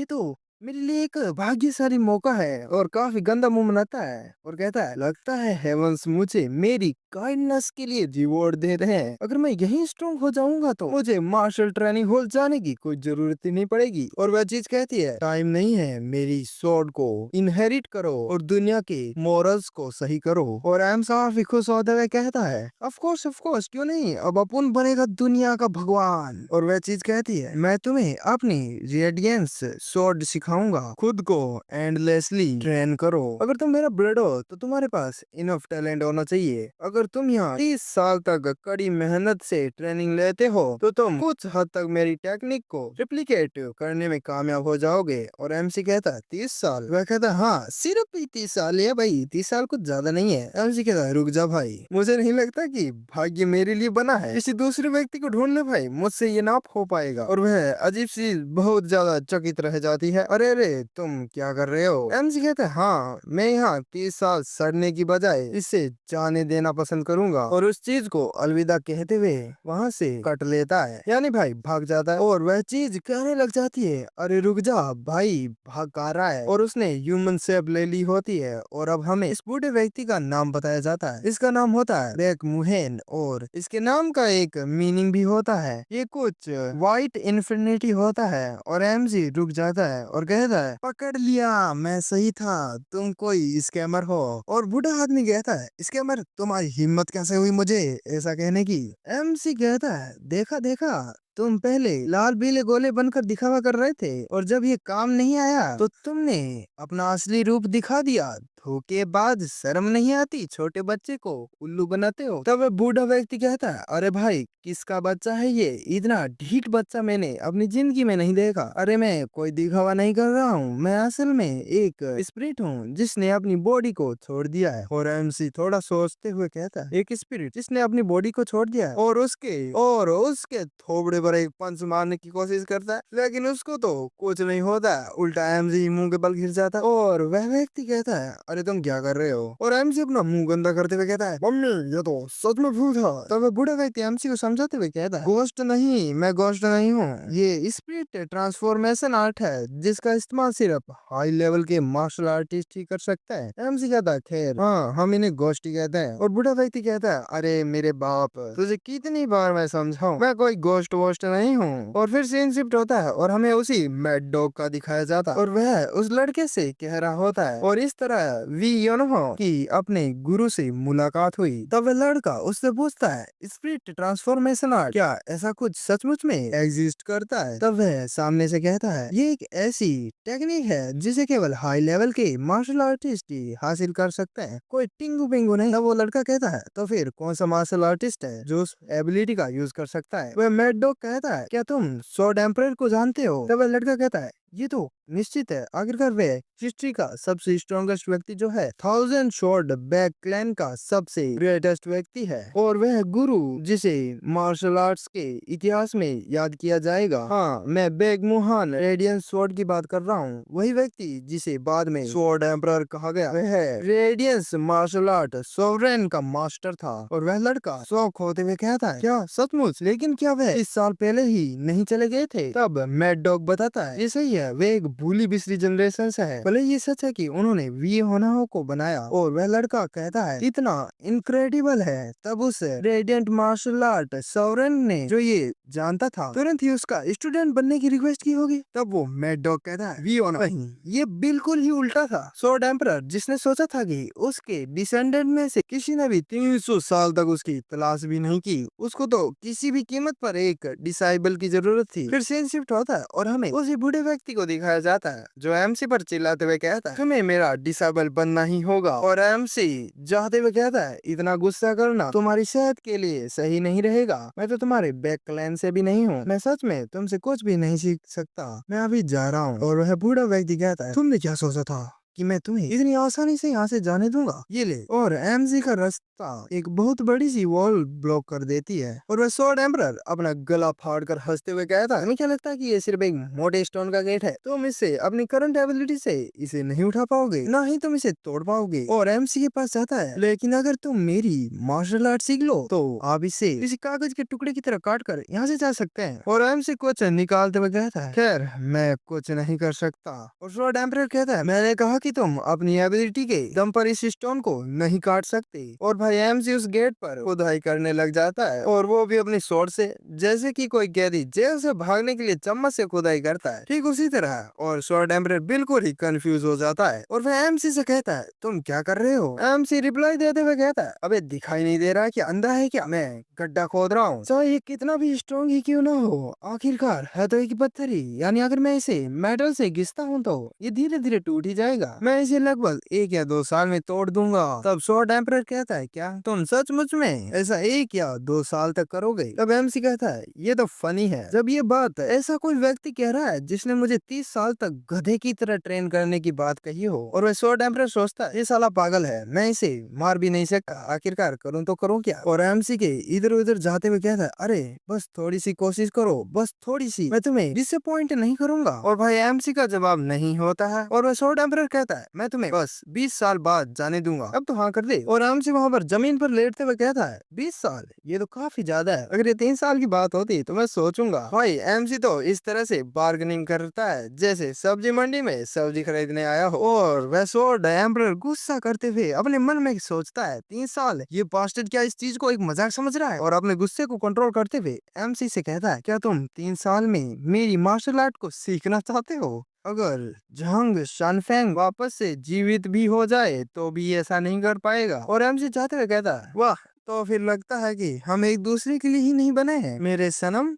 तो मेरे लिए एक भाग्यशाली मौका है। और काफी गंदा मुंह बनाता है और कहता है, लगता है हेवंस मुझे मेरी काइंडनेस के लिए रिवॉर्ड दे रहे हैं। अगर मैं यहीं स्ट्रॉन्ग हो जाऊंगा तो मुझे मार्शल ट्रेनिंग हॉल जाने की कोई जरूरत ही नहीं पड़ेगी। और वह चीज कहती है, टाइम नहीं है, मेरी स्वॉर्ड को इनहेरिट करो और दुनिया के मॉरल्स को सही करो। और एम काफी खुश होते हुए कहता है, ऑफ कोर्स क्यों नहीं, अब अपन बनेगा दुनिया का भगवान। और वह चीज कहती है, मैं तुम्हें अपनी रेडियंस स्वॉर्ड सिखाऊंगा, खुद को एंडलेसली ट्रेन करो। अगर तुम मेरा ब्लड हो तो तुम्हारे पास इनफ टैलेंट होना चाहिए। अगर तुम यहाँ 30 साल तक कड़ी मेहनत से ट्रेनिंग लेते हो तो तुम कुछ हद तक मेरी टेक्निक को रिप्लिकेट करने में कामयाब हो जाओगे। और एमसी कहता है, 30 साल? वह कहता है, हाँ, सिर्फ ही 30 साल है भाई, 30 साल कुछ ज्यादा नहीं है। एमसी कहता है, रुक जा भाई, मुझे नहीं लगता कि भाग्य मेरे लिए बना है, किसी दूसरे व्यक्ति को ढूंढ ले भाई, मुझसे ये ना हो पाएगा। और वह अजीब सी बहुत ज्यादा चकित रह जाती है, अरे अरे तुम क्या कर रहे हो? एमसी कहते हैं, हाँ, मैं यहाँ 30 साल सड़ने की बजाय इसे जाने देना पसंद करूंगा। और उस चीज को अलविदा कहते हुए वहाँ से कट लेता है, यानी भाई भाग जाता है। और वह चीज कहने लग जाती है, अरे रुक जा भाई, भाग आ रहा है। और उसने ह्यूमन शेप ले ली होती है और अब हमें इस बूढ़े व्यक्ति का नाम बताया जाता है। इसका नाम होता है ब्लैक मुहेन और इसके नाम का एक मीनिंग भी होता है, ये कुछ वाइट इन्फिनिटी होता है। और एमजी रुक जाता है और कहता है, पकड़ लिया, मैं सही था, तुम कोई स्कैमर हो। और बूढ़ा आदमी कहता है, स्कैमर? तुम्हारी हिम्मत कैसे हुई मुझे ऐसा कहने की? एमसी कहता है, देखा देखा, तुम पहले लाल पीले गोले बनकर दिखावा कर रहे थे और जब ये काम नहीं आया तो तुमने अपना असली रूप दिखा दिया। धोखेबाज, शर्म नहीं आती, छोटे बच्चे को उल्लू बनाते हो। तब वह बूढ़ा व्यक्ति कहता है, अरे भाई, किसका बच्चा है ये? इतना ढीठ बच्चा मैंने अपनी जिंदगी में नहीं देखा। अरे मैं कोई दिखावा नहीं कर रहा हूँ, मैं असल में एक स्पिरिट हूँ जिसने अपनी बॉडी को छोड़ दिया है। और एमसी थोड़ा सोचते हुए कहता है, एक स्पिरिट जिसने अपनी बॉडी को छोड़ दिया है? और उसके थोबड़े पर एक पंच मारने की कोशिश करता है, लेकिन उसको तो कुछ नहीं होता, उल्टा एमसी मुंह के बल गिर जाता है। और वह व्यक्ति कहता है, अरे तुम क्या कर रहे हो? और एमसी अपना मुंह गंदा करते हुए कहता है, मम्मी ये तो सच में भूत है। तो वह बूढ़ा व्यक्ति एमसी को समझाते हुए कहता है, गोस्ट नहीं, मैं गोस्ट नहीं हूँ, ये स्पिरिट ट्रांसफॉर्मेशन आर्ट है जिसका इस्तेमाल सिर्फ हाई लेवल के मार्शल आर्टिस्ट ही कर सकता है। एमसी कहता है, खैर हाँ, हम इन्हें गोस्ट ही कहते हैं। और बूढ़ा व्यक्ति कहता है, अरे मेरे बाप, तुझे कितनी बार मैं समझाऊं, मैं कोई गोस्ट वोस्ट नहीं हूँ। और फिर सीन शिफ्ट होता है और हमें उसी मैड डॉग का दिखाया जाता है और वह उस लड़के से कह रहा होता है, और इस तरह वी योनो की अपने गुरु से मुलाकात हुई। तब वह लड़का उससे पूछता है, स्पिरिट ट्रांसफॉर्मेशन आर्ट, क्या ऐसा कुछ सचमुच में एग्जिस्ट करता है? तब वह सामने से कहता है, ये एक ऐसी टेक्निक है जिसे केवल हाई लेवल के मार्शल आर्टिस्ट ही हासिल कर सकते हैं, कोई टिंगू पिंगू नहीं। तब वो लड़का कहता है, तो फिर कौन सा मार्शल आर्टिस्ट है जो उस एबिलिटी का यूज कर सकता है? वह मैड डॉग कहता है, क्या तुम स्वॉर्ड एम्परर को जानते हो? तब वह लड़का कहता है, ये तो निश्चित है। आखिरकार वह हिस्ट्री का सबसे स्ट्रॉन्गेस्ट व्यक्ति जो है, 1000 स्वॉर्ड बैक क्लैन का सबसे ग्रेटेस्ट व्यक्ति है, और वह गुरु जिसे मार्शल आर्ट्स के इतिहास में याद किया जाएगा। हाँ, मैं बैगमुहान रेडियंस स्वॉर्ड की बात कर रहा हूँ। वही व्यक्ति जिसे बाद में स्वॉर्ड एम्परर कहा गया। वह रेडियंस मार्शल आर्ट सोवरेन का मास्टर था, और वह लड़का शौक होते हुए कहता है, क्या सचमुच? लेकिन क्या वह इस साल पहले ही नहीं चले गए थे? तब मैड डॉग बताता है, ये सही है, वे एक भूली बिसरी जनरेशन से है। भले ये सच है कि उन्होंने वी होनाहो को बनाया। और वह लड़का कहता है, इतना इनक्रेडिबल है। तब उस रेडियंट मार्शल आर्ट सोवरेन ने जो ये जानता था, तुरंत ही उसका स्टूडेंट बनने की रिक्वेस्ट की होगी। तब वो मैड डॉग कहता है, वी होना नहीं, ये बिल्कुल ही उल्टा था। स्वॉर्ड एम्परर जिसने सोचा था कि उसके डिसेंडेंट में से किसी ने भी 300 साल तक उसकी तलाश भी नहीं की, उसको तो किसी भी कीमत पर एक डिसाइबल की जरूरत थी। फिर सीन शिफ्ट होता है और हमें उसी बूढ़े व्यक्ति को दिखाया जाता है जो एमसी पर चिल्लाते हुए कहता है, तुम्हें मेरा डिसाइबल बनना ही होगा। और एमसी जाते हुए कहता है, इतना गुस्सा करना तुम्हारी सेहत के लिए सही नहीं रहेगा। मैं तो तुम्हारे बैक क्लैन से भी नहीं हूँ। मैं सच में तुमसे कुछ भी नहीं सीख सकता। मैं अभी जा रहा हूँ। और वह बूढ़ा व्यक्ति कहता है, तुमने क्या सोचा था कि मैं तुम्हें इतनी आसानी से यहाँ से जाने दूंगा? ये ले। और एमसी का रास्ता एक बहुत बड़ी सी वॉल ब्लॉक कर देती है, और वह स्वॉर्ड एम्परर अपना गला फाड़ कर हंसते हुए कहता है, हमें क्या लगता है कि ये सिर्फ एक मोटे स्टोन का गेट है? तुम इससे अपनी करंट एबिलिटी से इसे नहीं उठा पाओगे, ना ही तुम इसे तोड़ पाओगे। और एमसी के पास जाता है, लेकिन अगर तुम मेरी मार्शल आर्ट सीख लो तो आप इसे किसी कागज के टुकड़े की तरह काट कर यहाँ से जा सकते हैं। और एमसी कुछ निकालते हुए कहता है, खैर मैं कुछ नहीं कर सकता। और स्वॉर्ड एम्परर कहता है, मैंने कहा कि तुम अपनी एबिलिटी के दम पर इस स्टोन को नहीं काट सकते। और भाई एमसी उस गेट पर खुदाई करने लग जाता है, और वो भी अपनी स्वॉर्ड से, जैसे कि कोई कैदी जेल से भागने के लिए चम्मच से खुदाई करता है, ठीक उसी तरह। और स्वॉर्ड एम्परर बिल्कुल ही कंफ्यूज हो जाता है, और वह एमसी से कहता है, तुम क्या कर रहे हो? एमसी रिप्लाई देते हुए कहता है, अबे दिखाई नहीं दे रहा कि अंधा है क्या? मैं गड्ढा खोद रहा हूँ, चाहे ये कितना भी स्ट्रॉन्ग ही क्यों ना हो, आखिरकार है तो एक पत्थर ही। यानी अगर मैं इसे मेटल से घिसता हूँ तो ये धीरे धीरे टूट ही जाएगा। मैं इसे लगभग 1 या 2 साल में तोड़ दूंगा। तब स्वॉर्ड एम्परर कहता है, क्या तुम सचमुच में ऐसा 1 या 2 साल तक करोगे? तब एमसी कहता है, ये तो फनी है, जब ये बात ऐसा कोई व्यक्ति कह रहा है जिसने मुझे 30 साल तक गधे की तरह ट्रेन करने की बात कही हो। और वह स्वॉर्ड एम्परर सोचता है, ये साला पागल है, मैं इसे मार भी नहीं सकता, आखिरकार करूँ तो करूँ क्या? और एमसी के इधर उधर जाते हुए कहता है, अरे बस थोड़ी सी कोशिश करो, बस थोड़ी सी, मैं तुम्हें डिसअपॉइंट नहीं करूंगा। और भाई एमसी का जवाब नहीं होता है, और वह स्वॉर्ड एम्परर कहता है, मैं तुम्हें बस 20 साल बाद जाने दूंगा, अब तो हाँ कर दे। और एमसी वहाँ पर जमीन पर लेटते हुए कहता है, 20 साल, ये तो काफी ज्यादा है, अगर ये 3 साल की बात होती तो मैं सोचूंगा। भाई एमसी तो इस तरह से बार्गेनिंग करता है जैसे सब्जी मंडी में सब्जी खरीदने आया हो। और वह स्वॉर्ड एम्परर गुस्सा करते हुए अपने मन में सोचता है, 3 साल, ये बास्टर्ड क्या इस चीज को एक मजाक समझ रहा है? और अपने गुस्से को कंट्रोल करते हुए एमसी से कहता है, क्या तुम 3 साल में मेरी मार्शल आर्ट को सीखना चाहते हो? अगर जंग शानफेंग वापस से जीवित भी हो जाए तो भी ऐसा नहीं कर पाएगा। और एमसी चाहते हुए कहता है, वाह, तो फिर लगता है कि हम एक दूसरे के लिए ही नहीं बने हैं मेरे सनम।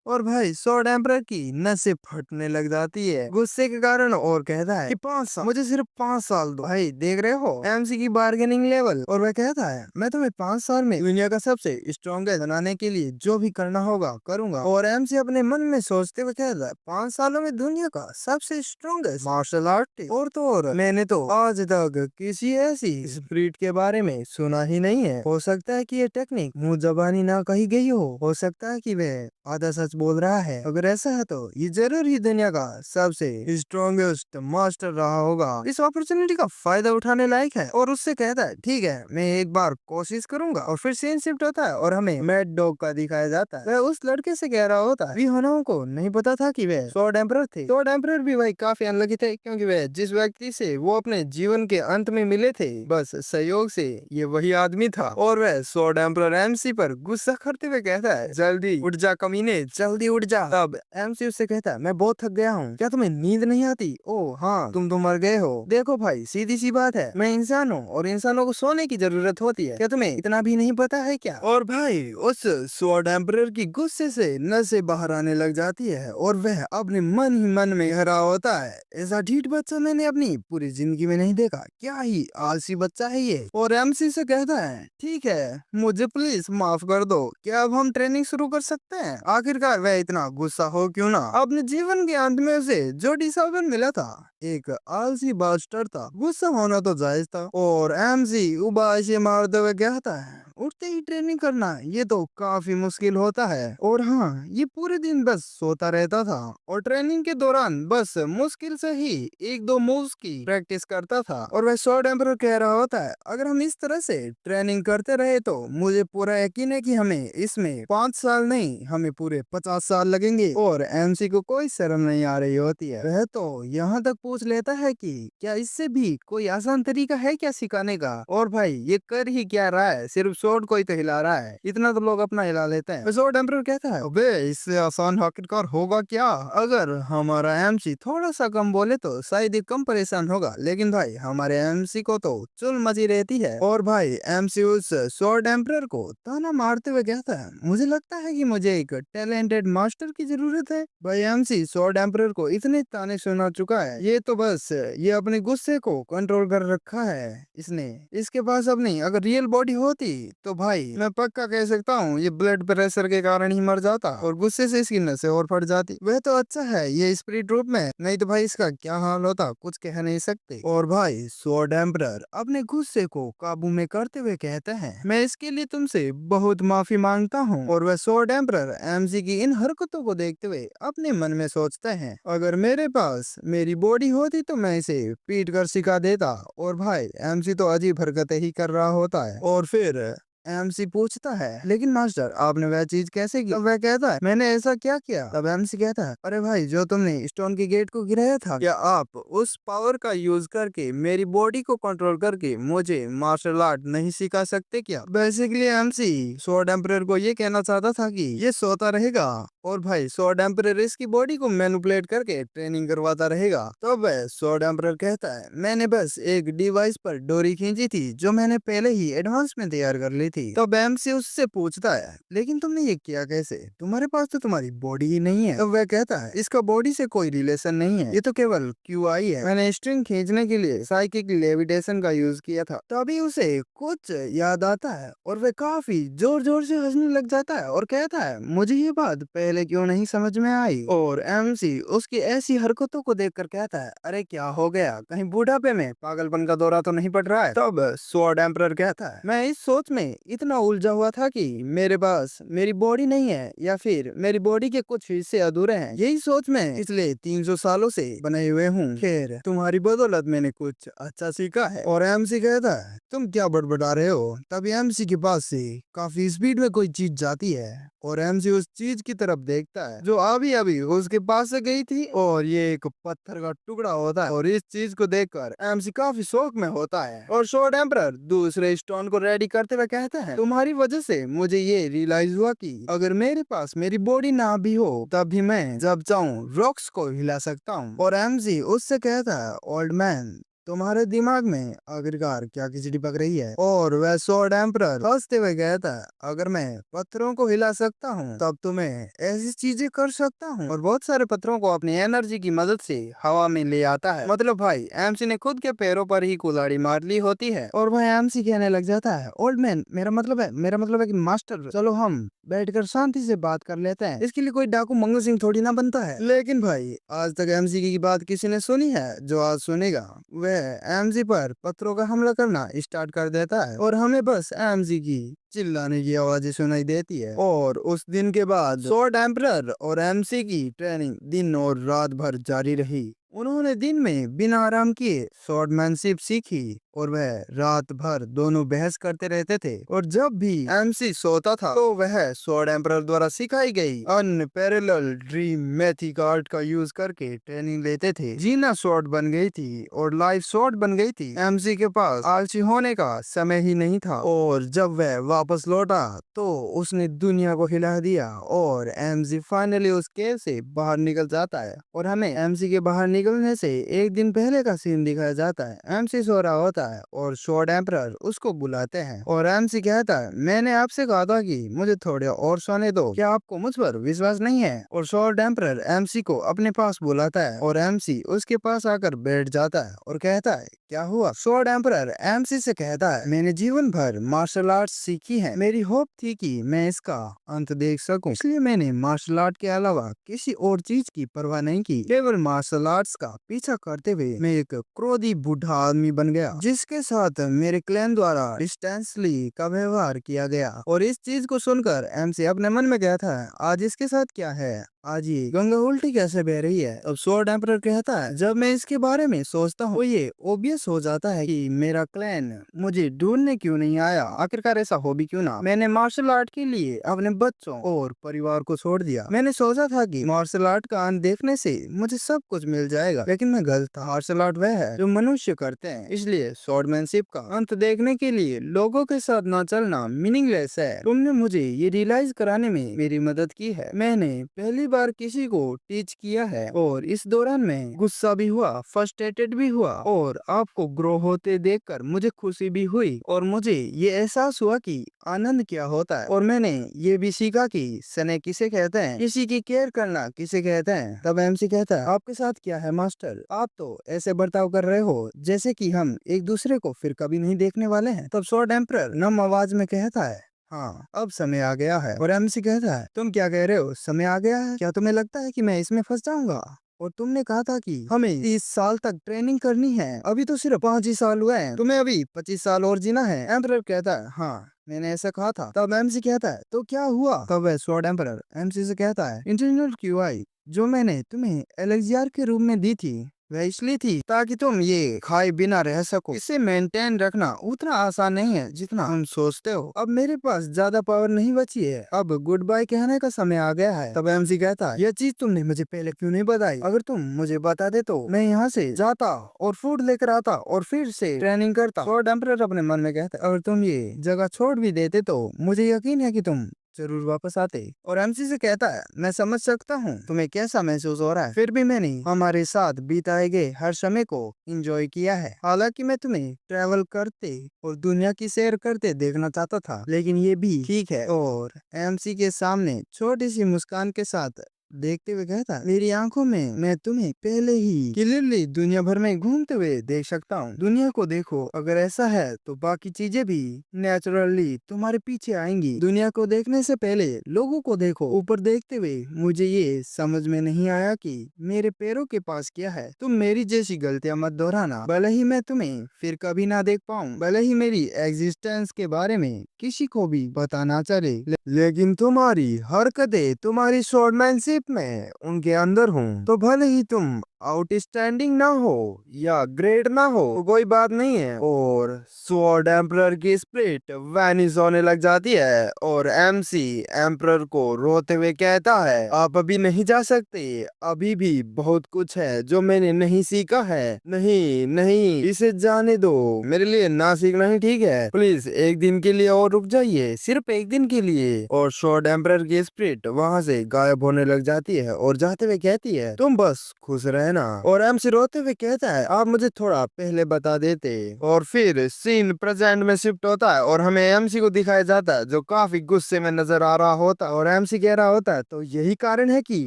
और भाई स्वॉर्ड एम्परर की नसें फटने लग जाती है गुस्से के कारण, और कहता है कि 5 साल, मुझे सिर्फ 5 साल दो। भाई देख रहे हो एमसी की बार्गेनिंग लेवल। और वह कहता है, मैं तुम्हें 5 साल में दुनिया का सबसे स्ट्रॉन्गेस्ट बनाने के लिए जो भी करना होगा करूंगा। और एमसी अपने मन में सोचते हुए कहता है, 5 सालों में दुनिया का सबसे स्ट्रॉन्गेस्ट मार्शल आर्ट, और तो और मैंने तो आज तक किसी ऐसी स्पिरिट के बारे में सुना ही नहीं है। हो सकता है कि ये टेक्निक मुंह जबानी ना कही गई हो सकता है कि वह आधा सच बोल रहा है। अगर ऐसा है तो ये जरूर ही दुनिया का सबसे स्ट्रॉन्गेस्ट मास्टर रहा होगा। इस अपॉर्चुनिटी का फायदा उठाने लायक है। और उससे कहता है, ठीक है, मैं एक बार कोशिश करूंगा। और फिर सीन शिफ्ट होता है और हमें मैड डॉग का दिखाया जाता है। वह उस लड़के से कह रहा होता है, विहनाओं को नहीं पता था कि वह स्वॉर्ड एम्परर थे। स्वॉर्ड एम्परर भी भाई काफी अनलकी थे, क्योंकि वह जिस व्यक्ति से वो अपने जीवन के अंत में मिले थे, बस संयोग से ये वही आदमी था। और वह स्वॉर्ड एम्परर एमसी पर गुस्सा करते हुए कहता है, जल्दी उठ जा कमीने, जल्दी उठ जा। तब एमसी उससे कहता है, मैं बहुत थक गया हूँ, क्या तुम्हें नींद नहीं आती? ओह हाँ, तुम तो मर गए हो। देखो भाई, सीधी सी बात है, मैं इंसान हूँ और इंसानों को सोने की जरूरत होती है, क्या तुम्हें इतना भी नहीं पता है क्या? और भाई उस स्वॉर्ड एम्परर की गुस्से से नसें बाहर आने लग जाती है, और वह अपने मन ही मन में कह रहा होता है, ऐसा ढीठ बच्चा मैंने अपनी पूरी जिंदगी में नहीं देखा, क्या ही आलसी बच्चा है ये। और एमसी से कहता है, ठीक है, मुझे प्लीज माफ कर दो, क्या अब हम ट्रेनिंग शुरू कर सकते हैं? आखिरकार यार वह इतना गुस्सा हो क्यों ना, अपने जीवन के अंत में उसे जो डिसाइवर मिला था एक आलसी बास्टर था। गुस्सा होना तो जायज था और एमसी उबाइशे मारते हुए कहता है उठते ही ट्रेनिंग करना ये तो काफी मुश्किल होता है। और हाँ, ये पूरे दिन बस सोता रहता था और ट्रेनिंग के दौरान बस मुश्किल से ही एक दो मूव्स की प्रैक्टिस करता था। और वह शॉर्ट एम्पर कह रहा होता है अगर हम इस तरह से ट्रेनिंग करते रहे तो मुझे पूरा यकीन है कि हमें इसमें 5 साल नहीं हमें पूरे 50 साल लगेंगे। और एमसी को कोई शर्म नहीं आ रही होती है। वह तो यहाँ तक पूछ लेता है कि क्या इससे भी कोई आसान तरीका है क्या सिखाने का। और भाई ये कर ही क्या रहा है, सिर्फ शॉर्ट को ही तो हिला रहा है, इतना तो लोग अपना हिला लेते हैं। शॉर्ट एम्पर कहता है अबे इससे आसान आखिरकार होगा क्या, अगर हमारा एमसी थोड़ा सा कम बोले तो शायद ये कम परेशान होगा, लेकिन भाई हमारे एमसी को तो चुल मची रहती है। और भाई एमसी उस शॉर्ट एम्पर को ताना मारते हुए कहता है मुझे लगता है कि मुझे एक टैलेंटेड मास्टर की जरूरत है। भाई एमसी शॉर्ट एम्पर को इतने ताने सुना चुका है, ये तो बस ये अपने गुस्से को कंट्रोल कर रखा है इसने। इसके पास अपनी अगर रियल बॉडी होती तो भाई मैं पक्का कह सकता हूँ ये ब्लड प्रेशर के कारण ही मर जाता और गुस्से से इसकी नसें और फट जाती। वह तो अच्छा है ये स्पिरिट रूप में, नहीं तो भाई इसका क्या हाल होता कुछ कह नहीं सकते। और भाई स्वॉर्ड एम्परर अपने गुस्से को काबू में करते हुए कहते हैं मैं इसके लिए तुमसे बहुत माफी मांगता हूँ। और वह स्वॉर्ड एम्परर एमसी की इन हरकतों को देखते हुए अपने मन में सोचते हैं अगर मेरे पास मेरी बॉडी होती तो मैं इसे पीट कर सिखा देता। और भाई एमसी तो अजीब हरकतें ही कर रहा होता है। और फिर एमसी पूछता है लेकिन मास्टर आपने वह चीज कैसे की। तब वह कहता है मैंने ऐसा क्या किया। तब एमसी कहता है अरे भाई जो तुमने स्टोन की गेट को गिराया था, क्या आप उस पावर का यूज करके मेरी बॉडी को कंट्रोल करके मुझे मार्शल आर्ट नहीं सिखा सकते क्या। बेसिकली एमसी स्वॉर्ड एम्परर को ये कहना चाहता था कि ये सोता रहेगा और भाई स्वॉर्ड एम्परर इसकी बॉडी को मैनिपुलेट करके ट्रेनिंग करवाता रहेगा। तो वह स्वॉर्ड एम्परर कहता है मैंने बस एक डिवाइस पर डोरी खींची थी जो मैंने पहले ही एडवांस में तैयार कर ली थी। तो एमसी उससे पूछता है लेकिन तुमने ये किया कैसे, तुम्हारे पास तो तुम्हारी बॉडी ही नहीं है। तो वह कहता है इसका बॉडी से कोई रिलेशन नहीं है, ये तो केवल क्यूआई है, मैंने स्ट्रिंग खींचने के लिए साइकिक लेविटेशन का यूज किया था। तभी उसे कुछ याद आता है और वह काफी जोर जोर से हंसने लग जाता है और कहता है मुझे ये बात पहले क्यों नहीं समझ में आई। और एमसी उसकी ऐसी हरकतों को देखकर कहता है अरे क्या हो गया, कहीं बुढ़ापे में पागलपन का दौरा तो नहीं पड़ रहा है। तब स्वॉर्ड एम्परर कहता है मैं इस सोच में इतना उलझा हुआ था कि मेरे पास मेरी बॉडी नहीं है या फिर मेरी बॉडी के कुछ हिस्से अधूरे हैं, यही सोच मैं पिछले 300 सालों से बनाए हुए हूँ। खैर तुम्हारी बदौलत मैंने कुछ अच्छा सीखा है। और एमसी कहता है तुम क्या बड़बड़ा रहे हो। तभी एमसी के पास से काफी स्पीड में कोई चीज जाती है और एमसी उस चीज की तरफ देखता है जो अभी अभी उसके पास से गई थी और ये एक पत्थर का टुकड़ा होता है। और इस चीज को देखकर एमसी काफी शौक में होता है और शॉर्ट एम्परर दूसरे स्टोन को रेडी करते हुए कहता है तुम्हारी वजह से मुझे ये रियलाइज हुआ कि अगर मेरे पास मेरी बॉडी ना भी हो तब भी मैं जब चाहूँ रॉक्स को हिला सकता हूँ। और एमसी उससे कहता है ओल्ड मैन तुम्हारे दिमाग में आखिरकार क्या खिचड़ी पक रही है। और वह स्वॉर्ड एम्परर हंसते हुए कहता है अगर मैं पत्थरों को हिला सकता हूँ तब तो मैं ऐसी चीजें कर सकता हूँ। और बहुत सारे पत्थरों को अपनी एनर्जी की मदद से हवा में ले आता है। मतलब भाई एमसी ने खुद के पैरों पर ही कुल्हाड़ी मार ली होती है। और भाई एमसी कहने लग जाता है ओल्ड मैन मेरा मतलब है कि मास्टर चलो हम बैठकर शांति से बात कर लेते हैं, इसके लिए कोई डाकू मंगल सिंह थोड़ी ना बनता है। लेकिन भाई आज तक एमसी की बात किसी ने सुनी है, जो आज सुनेगा वह एमजी पर पत्थरों का हमला करना स्टार्ट कर देता है और हमें बस एमजी की चिल्लाने की आवाजें सुनाई देती है। और उस दिन के बाद स्वॉर्ड एम्परर और एमसी की ट्रेनिंग दिन और रात भर जारी रही। उन्होंने दिन में बिना आराम किए स्वॉर्डमैनशिप सीखी और वह रात भर दोनों बहस करते रहते थे। और जब भी एमसी सोता था तो वह स्वॉर्ड एम्परर द्वारा सिखाई गई अनपैरेलल ड्रीम मैथिक आर्ट का यूज करके ट्रेनिंग लेते थे। जीना स्वॉर्ड बन गई थी और लाइफ स्वॉर्ड बन गई थी। एमसी के पास आलसी होने का समय ही नहीं था और जब वह वापस लौटा तो उसने दुनिया को हिला दिया और एमसी फाइनली उस केव से बाहर निकल जाता है। और हमें एमसी के बाहर निकलने से एक दिन पहले का सीन दिखाया जाता है। एमसी सो रहा होता आता है और स्वॉर्ड एम्परर उसको बुलाते हैं और एमसी कहता है, मैंने आपसे कहा था कि मुझे थोड़े और सोने दो, क्या आपको मुझ पर विश्वास नहीं है? और स्वॉर्ड एम्परर एमसी को अपने पास बुलाता है और एमसी उसके पास आकर बैठ जाता है और कहता है, क्या हुआ? स्वॉर्ड एम्परर एमसी से कहता है, मैंने जीवन भर मार्शल आर्ट्स सीखी है, मेरी होप थी कि मैं इसका अंत देख सकूं, इसलिए मैंने मार्शल आर्ट के अलावा किसी और चीज की परवाह नहीं की, केवल मार्शल आर्ट्स का पीछा करते हुए मैं एक क्रोधी बूढ़ा आदमी बन गया जिसके साथ मेरे क्लैन द्वारा डिस्टेंसली का व्यवहार किया गया। और इस चीज को सुनकर एमसी अपने मन में कहता है, आज इसके साथ क्या है, आज ये गंगा उल्टी कैसे बह रही है? अब स्वॉर्ड एम्परर कहता है, जब मैं इसके बारे में सोचता हूँ तो ये ओबियस हो जाता है कि मेरा क्लैन मुझे ढूंढने क्यों नहीं आया। आखिरकार ऐसा हो भी क्यों ना, मैंने मार्शल आर्ट के लिए अपने बच्चों और परिवार को छोड़ दिया। मैंने सोचा था कि मार्शल आर्ट का अंत देखने से मुझे सब कुछ मिल जाएगा, लेकिन मैं गलत था। मार्शल आर्ट वह है जो मनुष्य करते हैं, इसलिए स्वॉर्डमैनशिप का अंत देखने के लिए लोगों के साथ न चलना मीनिंगलेस है। तुमने मुझे ये रियलाइज कराने में मेरी मदद की है। मैंने पहली बार किसी को टीच किया है और इस दौरान मैं गुस्सा भी हुआ, फ्रस्ट्रेटेड भी हुआ और आपको ग्रो होते देखकर मुझे खुशी भी हुई और मुझे ये एहसास हुआ कि आनंद क्या होता है। और मैंने ये भी सीखा कि स्नेह किसे कहते हैं, किसी की केयर करना किसे कहते हैं। तब एमसी कहता है, आपके साथ क्या है मास्टर, आप तो ऐसे बर्ताव कर रहे हो जैसे कि हम एक दूसरे को फिर कभी नहीं देखने वाले हैं। तब स्वॉर्ड एम्परर नम आवाज में कहता है, हाँ अब समय आ गया है। और एमसी कहता है, तुम क्या कह रहे हो, समय आ गया है? क्या तुम्हें लगता है कि मैं इसमें फंस जाऊंगा? और तुमने कहा था कि हमें 30 साल तक ट्रेनिंग करनी है, अभी तो सिर्फ 5 ही साल हुए हैं, तुम्हें अभी 25 साल और जीना है। एम्परर कहता है, हाँ मैंने ऐसा कहा था। तब एमसी कहता है, तो क्या हुआ? तब वह स्वॉर्ड एम्परर एमसी से कहता है, इंटरनल क्यूआई जो मैंने तुम्हें एलेक्जियर के रूप में दी थी वह इसलिए थी ताकि तुम ये खाए बिना रह सको। इसे मेंटेन रखना उतना आसान नहीं है जितना तुम सोचते हो। अब मेरे पास ज्यादा पावर नहीं बची है, अब गुड बाय कहने का समय आ गया है। तब एमसी कहता है, यह चीज तुमने मुझे पहले क्यों नहीं बताई? अगर तुम मुझे बता दे तो मैं यहाँ से जाता और फूड लेकर आता और फिर से ट्रेनिंग करता। स्वॉर्ड एम्परर अपने मन में कहता है, अगर तुम ये जगह छोड़ भी देते तो मुझे यकीन है कि तुम जरूर वापस आते। और एमसी से कहता है, मैं समझ सकता हूँ तुम्हें कैसा महसूस हो रहा है, फिर भी मैंने हमारे साथ बिताए गए हर समय को एंजॉय किया है। हालांकि मैं तुम्हें ट्रैवल करते और दुनिया की सैर करते देखना चाहता था, लेकिन ये भी ठीक है। और एमसी के सामने छोटी सी मुस्कान के साथ देखते हुए कहता, मेरी आंखों में मैं तुम्हें पहले ही क्लियरली दुनिया भर में घूमते हुए देख सकता हूँ। दुनिया को देखो, अगर ऐसा है तो बाकी चीजें भी नेचुरली तुम्हारे पीछे आएंगी। दुनिया को देखने से पहले लोगों को देखो। ऊपर देखते हुए मुझे ये समझ में नहीं आया कि मेरे पैरों के पास क्या है। तुम मेरी जैसी गलतियां मत दोहराना। भले ही मैं तुम्हें फिर कभी ना देख पाऊँ, भले ही मेरी एग्जिस्टेंस के बारे में किसी को भी पता ना चले, लेकिन तुम्हारी हरकतें तुम्हारी स्वॉर्डमैनशिप में उनके अंदर हूँ। तो भले ही तुम आउटस्टैंडिंग ना हो या ग्रेट ना हो तो कोई बात नहीं है। और स्वॉर्ड एम्परर की स्प्रिट वैनिश होने लग जाती है और एमसी एम्परर को रोते हुए कहता है, आप अभी नहीं जा सकते, अभी भी बहुत कुछ है जो मैंने नहीं सीखा है। नहीं नहीं, इसे जाने दो, मेरे लिए ना सीखना ही ठीक है। प्लीज एक दिन के लिए और रुक जाइए, सिर्फ एक दिन के लिए। और स्वॉर्ड एम्परर की स्पिरिट वहाँ से गायब होने लग जाती है और जाते हुए कहती है, तुम बस खुश रहना। और एमसी रोते हुए कहता है, आप मुझे थोड़ा पहले बता देते। और फिर सीन प्रेजेंट में शिफ्ट होता है और हमें एमसी को दिखाया जाता है जो काफी गुस्से में नजर आ रहा होता है। और एमसी कह रहा होता है, तो यही कारण है कि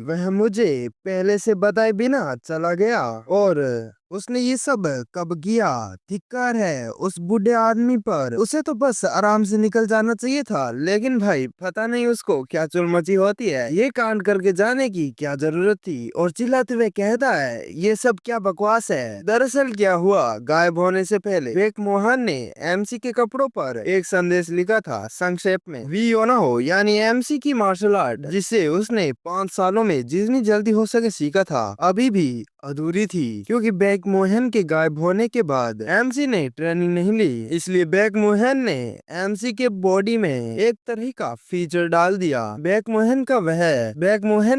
वह मुझे पहले से बताए बिना चला गया और उसने ये सब कब किया। धिक्कार है उस बूढ़े आदमी पर, उसे तो बस आराम से निकल जाना चाहिए था, लेकिन भाई पता नहीं उसको क्या चुल मची होती है, ये कांड करके जाने की क्या जरूरत थी। और चिल्लाते हुए कहता है, ये सब क्या बकवास है। दरअसल क्या हुआ, गायब होने से पहले बेक मोहन ने एमसी के कपड़ों पर एक संदेश लिखा था, संक्षेप में वी ना हो, यानी एमसी की मार्शल आर्ट जिसे उसने 5 सालों में जितनी जल्दी हो सके सीखा था, अभी भी अधूरी थी, क्योंकि बैक मोहन के गायब होने के बाद एमसी ने ट्रेनिंग नहीं ली। इसलिए बैक मोहन ने एमसी के बॉडी में एक तरह का फीचर डाल दिया। बैक मोहन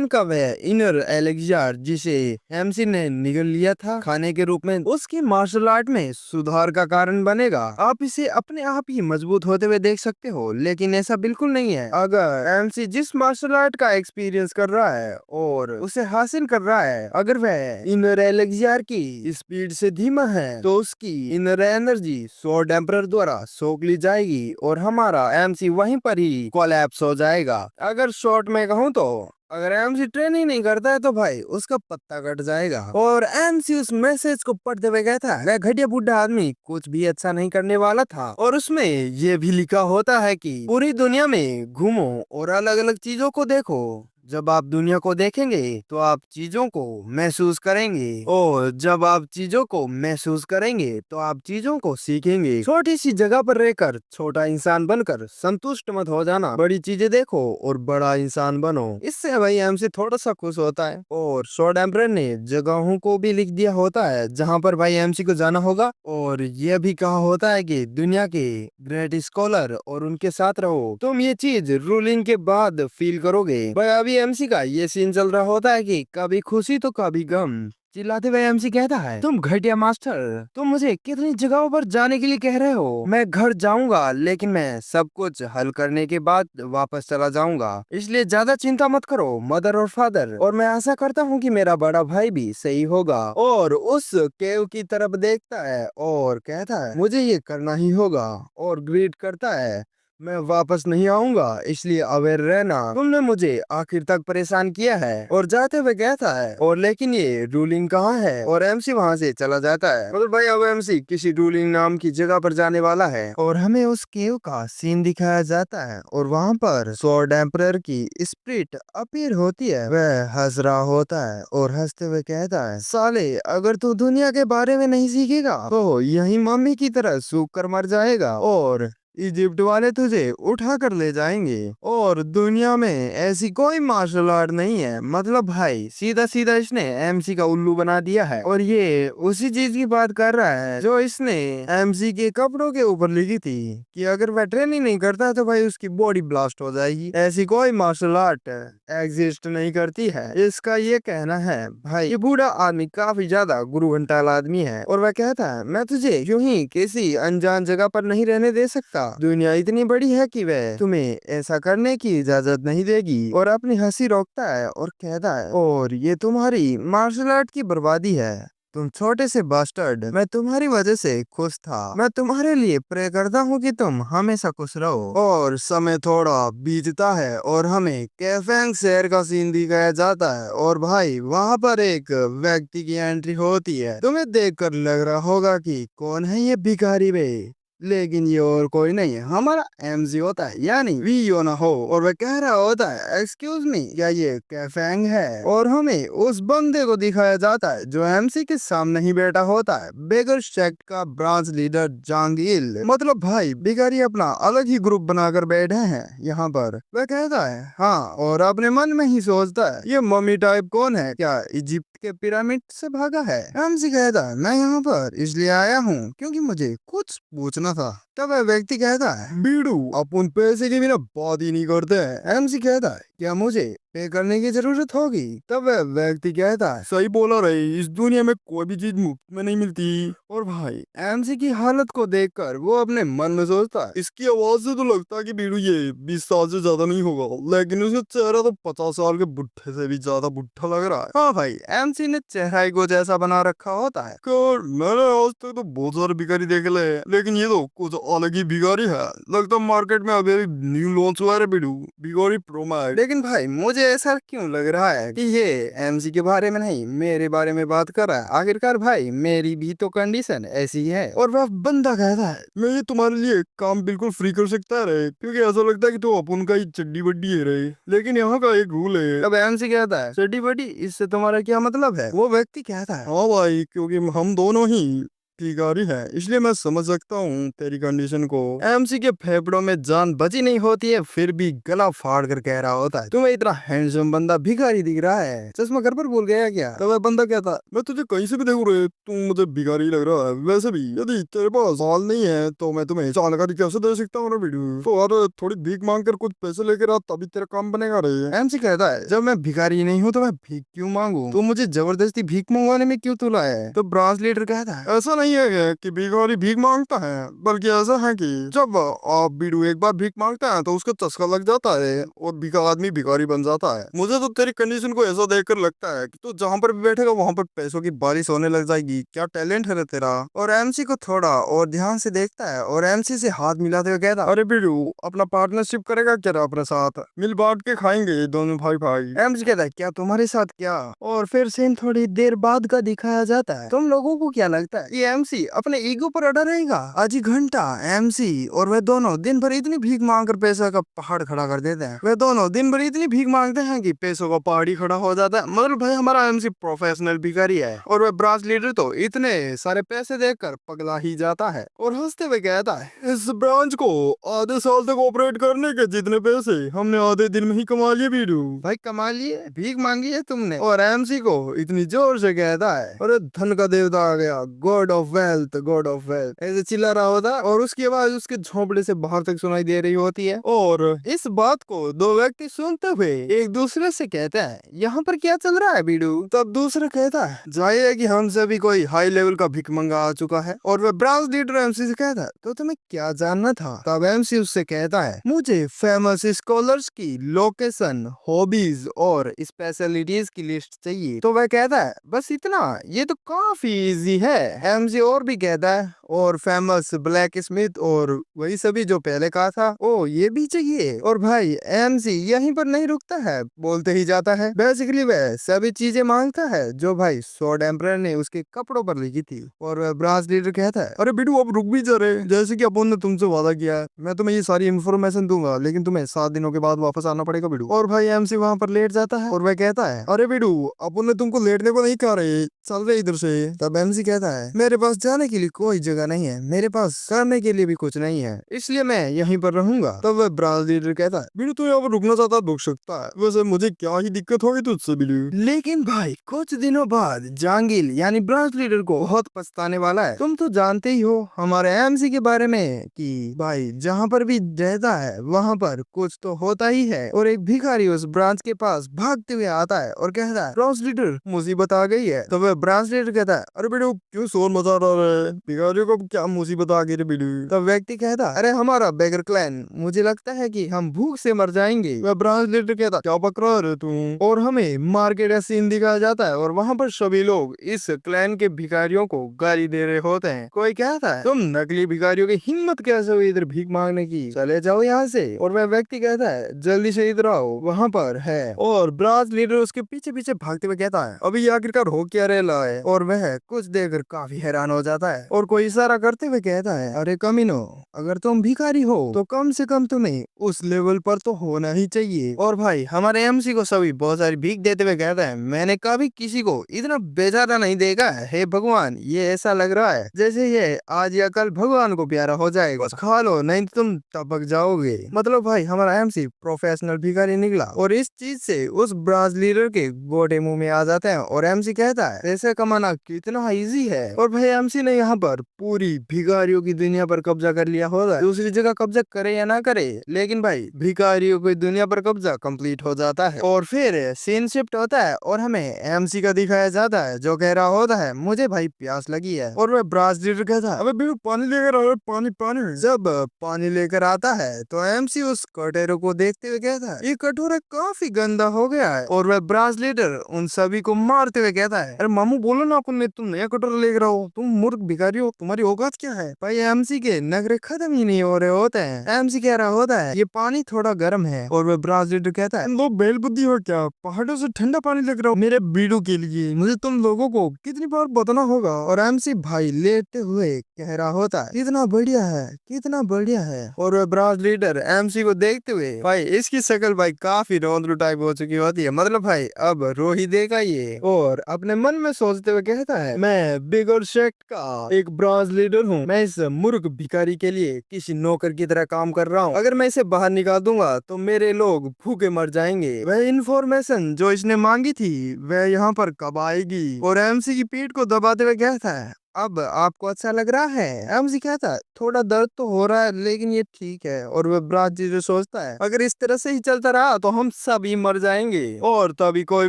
का वह इनर एलेक्जार जिसे एमसी ने निगल लिया था खाने के रूप में, उसकी मार्शल आर्ट में सुधार का कारण बनेगा। आप इसे अपने आप ही मजबूत होते हुए देख सकते हो, लेकिन ऐसा बिल्कुल नहीं है। अगर एमसी जिस मार्शल आर्ट का एक्सपीरियंस कर रहा है और उसे हासिल कर रहा है, अगर वह इनर एलेक्सियर की स्पीड से धीमा है तो उसकी इनर एनर्जी शॉर्ट एम्परर द्वारा सोख ली जाएगी और हमारा एमसी वहीं पर ही कोलैप्स हो जाएगा। अगर शॉर्ट में कहूँ तो अगर एमसी ट्रेन ही नहीं करता है तो भाई उसका पत्ता कट जाएगा। और एमसी उस मैसेज को पढ़ते हुए कहता है, वह घटिया बुढ़ा आदमी कुछ भी अच्छा नहीं करने वाला था। और उसमें ये भी लिखा होता है कि पूरी दुनिया में घूमो और अलग अलग चीजों को देखो। जब आप दुनिया को देखेंगे तो आप चीजों को महसूस करेंगे और जब आप चीजों को महसूस करेंगे तो आप चीजों को सीखेंगे। छोटी सी जगह पर रहकर छोटा इंसान बनकर संतुष्ट मत हो जाना, बड़ी चीजें देखो और बड़ा इंसान बनो। इससे भाई एमसी थोड़ा सा खुश होता है। और शॉर्ट एम्परर ने जगहों को भी लिख दिया होता है जहाँ पर भाई एमसी को जाना होगा। और यह भी कहा होता है कि दुनिया के ग्रेट स्कॉलर और उनके साथ रहो, तुम ये चीज रूलिंग के बाद फील करोगे। भाई अभी एमसी का ये सीन चल रहा होता है कि कभी खुशी तो कभी गम। चिल्लाते हुए एमसी कहता है, तुम घटिया मास्टर, तुम मुझे कितनी जगहों पर जाने के लिए कह रहे हो। मैं घर जाऊंगा लेकिन मैं सब कुछ हल करने के बाद वापस चला जाऊंगा, इसलिए ज्यादा चिंता मत करो मदर और फादर। और मैं आशा करता हूँ कि मेरा बड़ा भाई भी सही होगा। और उस केव की तरफ देखता है और कहता है, मुझे ये करना ही होगा। और ग्रीट करता है, मैं वापस नहीं आऊंगा, इसलिए अवेयर रहना। तुमने मुझे आखिर तक परेशान किया है। और जाते हुए कहता है, और लेकिन ये रूलिंग कहाँ है। और एमसी वहां से चला जाता है। मतलब भाई अब एमसी किसी रूलिंग नाम की जगह पर जाने वाला है। और हमें उस केव का सीन दिखाया जाता है और वहाँ पर स्वॉर्ड एम्परर की स्पिरिट अपीयर होती है। वह हंस रहा होता है और हंसते हुए कहता है, साले अगर तू दुनिया के बारे में नहीं सीखेगा तो यही मम्मी की तरह सूख कर मर जाएगा और इजिप्ट वाले तुझे उठा कर ले जाएंगे। और दुनिया में ऐसी कोई मार्शल आर्ट नहीं है। मतलब भाई सीधा सीधा इसने एमसी का उल्लू बना दिया है। और ये उसी चीज की बात कर रहा है जो इसने एमसी के कपड़ों के ऊपर लिखी थी कि अगर वह ट्रेनिंग नहीं करता तो भाई उसकी बॉडी ब्लास्ट हो जाएगी। ऐसी कोई मार्शल आर्ट एग्जिस्ट नहीं करती है, इसका ये कहना है। भाई ये बूढ़ा आदमी काफी ज्यादा गुरु घंटाल आदमी है। और वह कहता है, मैं तुझे यूं ही किसी अनजान जगह पर नहीं रहने दे सकता। दुनिया इतनी बड़ी है कि वह तुम्हें ऐसा करने की इजाजत नहीं देगी। और अपनी हंसी रोकता है और कहता है, और ये तुम्हारी मार्शल आर्ट की बर्बादी है, तुम छोटे से बास्टर्ड। मैं तुम्हारी वजह से खुश था। मैं तुम्हारे लिए प्रे करता हूँ कि तुम हमेशा खुश रहो। और समय थोड़ा बीतता है और हमें कैफेंग शहर का सीन दिखाया जाता है। और भाई वहाँ पर एक व्यक्ति की एंट्री होती है। तुम्हें देखकर लग रहा होगा कि कौन है ये भिखारी बे, लेकिन ये और कोई नहीं है, हमारा एमजी होता है, यानी वी योना हो। और वह कह रहा होता है, एक्सक्यूज मी, क्या ये कैफेंग है। और हमें उस बंदे को दिखाया जाता है जो एमसी के सामने ही बैठा होता है, बेगर सेक्ट का ब्रांच लीडर जांगिल। मतलब भाई भिखारी अपना अलग ही ग्रुप बनाकर बैठे हैं यहाँ पर। वह कहता है, हाँ, और अपने मन में ही सोचता है, ये मम्मी टाइप कौन है, क्या इजिप्ट के पिरामिड से भागा है। एमसी कहता है, मैं यहाँ पर इसलिए आया हूँ क्योंकि मुझे कुछ पूछना था। तब वह व्यक्ति कहता है, बीड़ू अपन पैसे के बिना बात ही नहीं करते हैं। एमसी कहता है, क्या मुझे पे करने की जरूरत होगी। तब वह व्यक्ति कहता है, सही बोला रे, इस दुनिया में कोई भी चीज मुफ्त में नहीं मिलती। और भाई एमसी की हालत को देखकर वो अपने मन में सोचता है, इसकी आवाज से तो लगता है कि बीड़ू ये 20 साल से ज्यादा नहीं होगा, लेकिन उसका चेहरा तो 50 साल के बुढ़े से भी ज्यादा बुढ़ा लग रहा है। हाँ भाई एमसी ने चेहरा ही को जैसा बना रखा होता है। मैंने आज तक तो बहुत सारे भिखारी देखे ले, लेकिन ये तो कुछ अलग ही भिखारी है। लगता है मार्केट में अभी न्यू लॉन्च हुआ है बीड़ू, भिखारी प्रोमैक्स। लेकिन भाई मुझे ऐसा क्यों लग रहा है कि ये एमसी के बारे में नहीं मेरे बारे में बात कर रहा है। आखिरकार भाई मेरी भी तो कंडीशन ऐसी ही है। और वह बंदा कहता है, मैं ये तुम्हारे लिए काम बिल्कुल फ्री कर सकता है रे, क्योंकि ऐसा लगता है कि तो अपन का ही चड्डी बड्डी है रे, लेकिन यहाँ का एक रूल है। अब एमसी कहता है, चड्डी बड्डी, इससे तुम्हारा क्या मतलब है। वो व्यक्ति कहता है, हाँ भाई, क्योंकि हम दोनों ही भिखारी है, इसलिए मैं समझ सकता हूँ तेरी कंडीशन को। एमसी के फेफड़ों में जान बची नहीं होती है, फिर भी गला फाड़ कर कह रहा होता है, तुम्हें इतना हैंडसम बंदा भिखारी दिख रहा है, चश्मा घर पर भूल गया क्या। तो वह बंदा कहता है, मैं तुझे कहीं से भी देखूं रे, तू मुझे भिखारी लग रहा है। वैसे भी यदि तेरे पास हाल नहीं है तो मैं तुम्हें जानकारी कैसे दे सकता हूँ वीडियो, तो यार थोड़ी भीख मांग कर कुछ पैसे लेकर आ, तभी तेरा काम बनेगा रे। एमसी कहता है, जब मैं भिखारी नहीं हूँ तो मैं भीख क्यों मांगू, तो मुझे जबरदस्ती भीख मंगवाने में क्यों तुला है। तो ब्रांच लीडर कहता है, ऐसा नहीं नहीं है कि भिखारी भीख मांगता है, बल्कि ऐसा है कि जब आप बीड़ू एक बार भीख मांगते हैं तो उसका चस्का लग जाता है और आदमी भिखारी बन जाता है। मुझे तो तेरी कंडीशन को ऐसा देखकर लगता है कि तू जहाँ पर भी बैठेगा वहां पर पैसों की बारिश होने लग जाएगी। क्या टैलेंट है रे तेरा। और एमसी को थोड़ा और ध्यान से देखता है और एमसी से हाथ मिलाते हुए कहता, अरे बीड़ू अपना पार्टनरशिप करेगा क्या अपने साथ, मिल बांट के खाएंगे दोनों भाई भाई। एमसी कहता है, क्या तुम्हारे साथ क्या। और फिर सीन थोड़ी देर बाद का दिखाया जाता है। तुम लोगों को क्या लगता है ये एमसी अपने ईगो पर अड़ा रहेगा। आज ही घंटा एमसी और वह दोनों दिन भर इतनी भीख मांग कर पैसा का पहाड़ खड़ा कर देते हैं। वे दोनों दिन भर इतनी भीख मांगते हैं कि पैसों का पहाड़ ही खड़ा हो जाता है। मतलब भाई हमारा एमसी प्रोफेशनल भिखारी है और वह ब्रांच लीडर तो इतने सारे पैसे देखकर पगला ही जाता है और हंसते हुए कहता है, इस ब्रांच को आधे साल तक ऑपरेट करने के जितने पैसे हमने आधे दिन में ही कमा लिए बीडू। भाई कमा लिए, भीख मांगी है तुमने। और एमसी को इतनी जोर से कहता है, अरे धन का देवता आ गया, God of wealth, God of wealth, ऐसे चिल्ला रहा होता है और उसकी आवाज उसके झोंपड़े से बाहर तक सुनाई दे रही होती है। और इस बात को दो व्यक्ति सुनते हुए एक दूसरे से कहते हैं, यहाँ पर क्या चल रहा है बीडू। तब दूसरा कहता है, जाहिर है कि हमसे भी कोई हाई लेवल का भिखमंगा आ चुका है। और वह ब्रांच लीडर एमसी से कहता है, तो तुम्हें क्या जानना था। तब एमसी उससे कहता है, मुझे फेमस स्कॉलर्स की लोकेशन, हॉबीज और स्पेशलिटीज की लिस्ट चाहिए। तो वह कहता है, बस इतना, ये तो काफी इजी है। एमसी और भी कहता है, और फेमस ब्लैक स्मिथ और वही सभी जो पहले कहा था, ओ ये भी चाहिए। और भाई एमसी यहीं पर नहीं रुकता है, बोलते ही जाता है। बेसिकली वह सभी चीजें मांगता है जो भाई स्वॉर्ड एम्परर ने उसके कपड़ों पर लिखी थी। और वह ब्रांच लीडर कहता है, अरे बिटू अब रुक भी जा रहे, जैसे कि अपन ने तुमसे वादा किया है, मैं तुम्हें ये सारी इन्फॉर्मेशन दूंगा, लेकिन तुम्हें 7 दिनों के बाद वापस आना पड़ेगा बिटू। और भाई एमसी वहां पर लेट जाता है और वह कहता है, अरे बिटू अपन ने तुमको लेटने को नहीं कहा रहे, चल रहे इधर से। तब एमसी कहता है, मेरे पास जाने के लिए कोई जगह नहीं है, मेरे पास करने के लिए भी कुछ नहीं है, इसलिए मैं यहीं पर रहूंगा। तब वह ब्रांच लीडर कहता है, बिटू तू यहाँ पर रुकना चाहता है, रुक सकता है, वैसे मुझे क्या ही दिक्कत होगी तुझसे बिटू। लेकिन भाई कुछ दिनों बाद जांगिल यानी ब्रांच लीडर को बहुत पछताने वाला है। तुम तो जानते ही हो हमारे एमसी के बारे में कि भाई जहाँ पर भी रहता है वहाँ पर कुछ तो होता ही है। और एक भिखारी उस ब्रांच के पास भागते हुए आता है और कहता है, ब्रांच लीडर मुसीबत आ गई है। तो वह ब्रांच लीडर कहता है, अरे बेटू क्यों शोर मचा रहा है, भिखारियों को क्या मुसीबत आ गई रे बेटू। तब व्यक्ति कहता, अरे हमारा बेगर क्लैन, मुझे लगता है कि हम भूख से मर जाएंगे। वह ब्रांच लीडर कहता, क्या बक रहा है तू। और हमें मार्केट का सीन दिखाया जाता है और वहाँ पर सभी लोग इस क्लैन के भिखारियों को गाली दे रहे होते हैं। कोई कहता है, तुम नकली भिखारियों की हिम्मत कैसे हुई इधर भीख मांगने की, चले जाओ यहाँ से। और वह व्यक्ति कहता है, जल्दी से इधर आओ, वहाँ पर है। और ब्रांच लीडर उसके पीछे पीछे भागते हुए कहता है, अभी ये आखिरकार हो क्या रहा है। और वह कुछ देखकर काफी हैरान हो जाता है और कोई इशारा करते हुए कहता है, अरे कमीनो, अगर तुम भिखारी हो तो कम से कम तुम्हें उस लेवल पर तो होना ही चाहिए। और भाई हमारे एमसी को सभी बहुत सारी भीख देते हुए कहता है, मैंने कभी किसी को इतना बेचारा नहीं देखा है। हे भगवान, ये ऐसा लग रहा है जैसे ये आज या कल भगवान को प्यारा हो जाएगा, बस खा लो नहीं तो तुम टपक जाओगे। मतलब भाई हमारा एमसी प्रोफेशनल भिखारी निकला और इस चीज से उस ब्रांच लीडर के गोटे मुंह में आ जाते हैं। और एमसी कहता है, पैसे कमाना कितना इजी है। और भाई एमसी ने यहाँ पर पूरी भिखारियों की दुनिया पर कब्जा कर लिया होता है। दूसरी जगह कब्जा करे या ना करे, लेकिन भाई भिखारियों की दुनिया पर कब्जा कंप्लीट हो जाता है। और फिर सीन शिफ्ट होता है और हमें एमसी का दिखाया जाता है जो कह रहा होता है, मुझे भाई प्यास लगी है। और वह ब्रांच लीडर कहता है, अबे बिल्कुल पानी लेकर आओ, पानी पानी। जब पानी लेकर आता है तो एमसी उस कटोरे को देखते हुए कहता है, ये कटोरा काफी गंदा हो गया है। और वह ब्रांच लीडर उन सभी को मारते हुए कहता है, अरे मामू बोलो ना, अपन तुम नया कटोरा लेकर आओ, तुम मूर्ख भिखारी हो, तुम्हारी औकात क्या है। भाई एमसी के नखरे खत्म ही नहीं हो रहे होते हैं। एमसी कह रहा होता है, ये पानी थोड़ा गर्म है। और वह ब्रांच लीडर कहता है, लोग बेल बुद्धि हो क्या, पहाड़ों से ठंडा पानी लेकर आओ मेरे बीड़ू के लिए, मुझे तुम लोगों को कितनी बार बताना होगा। और एमसी भाई लेटते हुए कह रहा होता है, कितना बढ़िया है, कितना बढ़िया है। और वह ब्रांच लीडर एमसी को देखते हुए, भाई इसकी शक्ल भाई काफी रोंदरू टाइप हो चुकी होती है, मतलब भाई अब रो ही देगा ये। और अपने मन में सोचते हुए कहता है, मैं बिगर सेक्ट का एक ब्रांच लीडर हूँ, मैं इस मूर्ख भिखारी के लिए किसी नौकर की तरह काम कर रहा हूँ, अगर मैं इसे बाहर निकाल दूंगा तो मेरे लोग भूखे मर जाएंगे। वह इन्फॉर्मेशन जो इसने मांगी थी वह यहाँ पर कब आएगी। और एमसी की पीठ को दबाते हुए कहता है, अब आपको अच्छा लग रहा है? एमसी कहता है थोड़ा दर्द तो हो रहा है लेकिन ये ठीक है। और वह ब्राजील सोचता है अगर इस तरह से ही चलता रहा तो हम सभी मर जाएंगे। और तभी कोई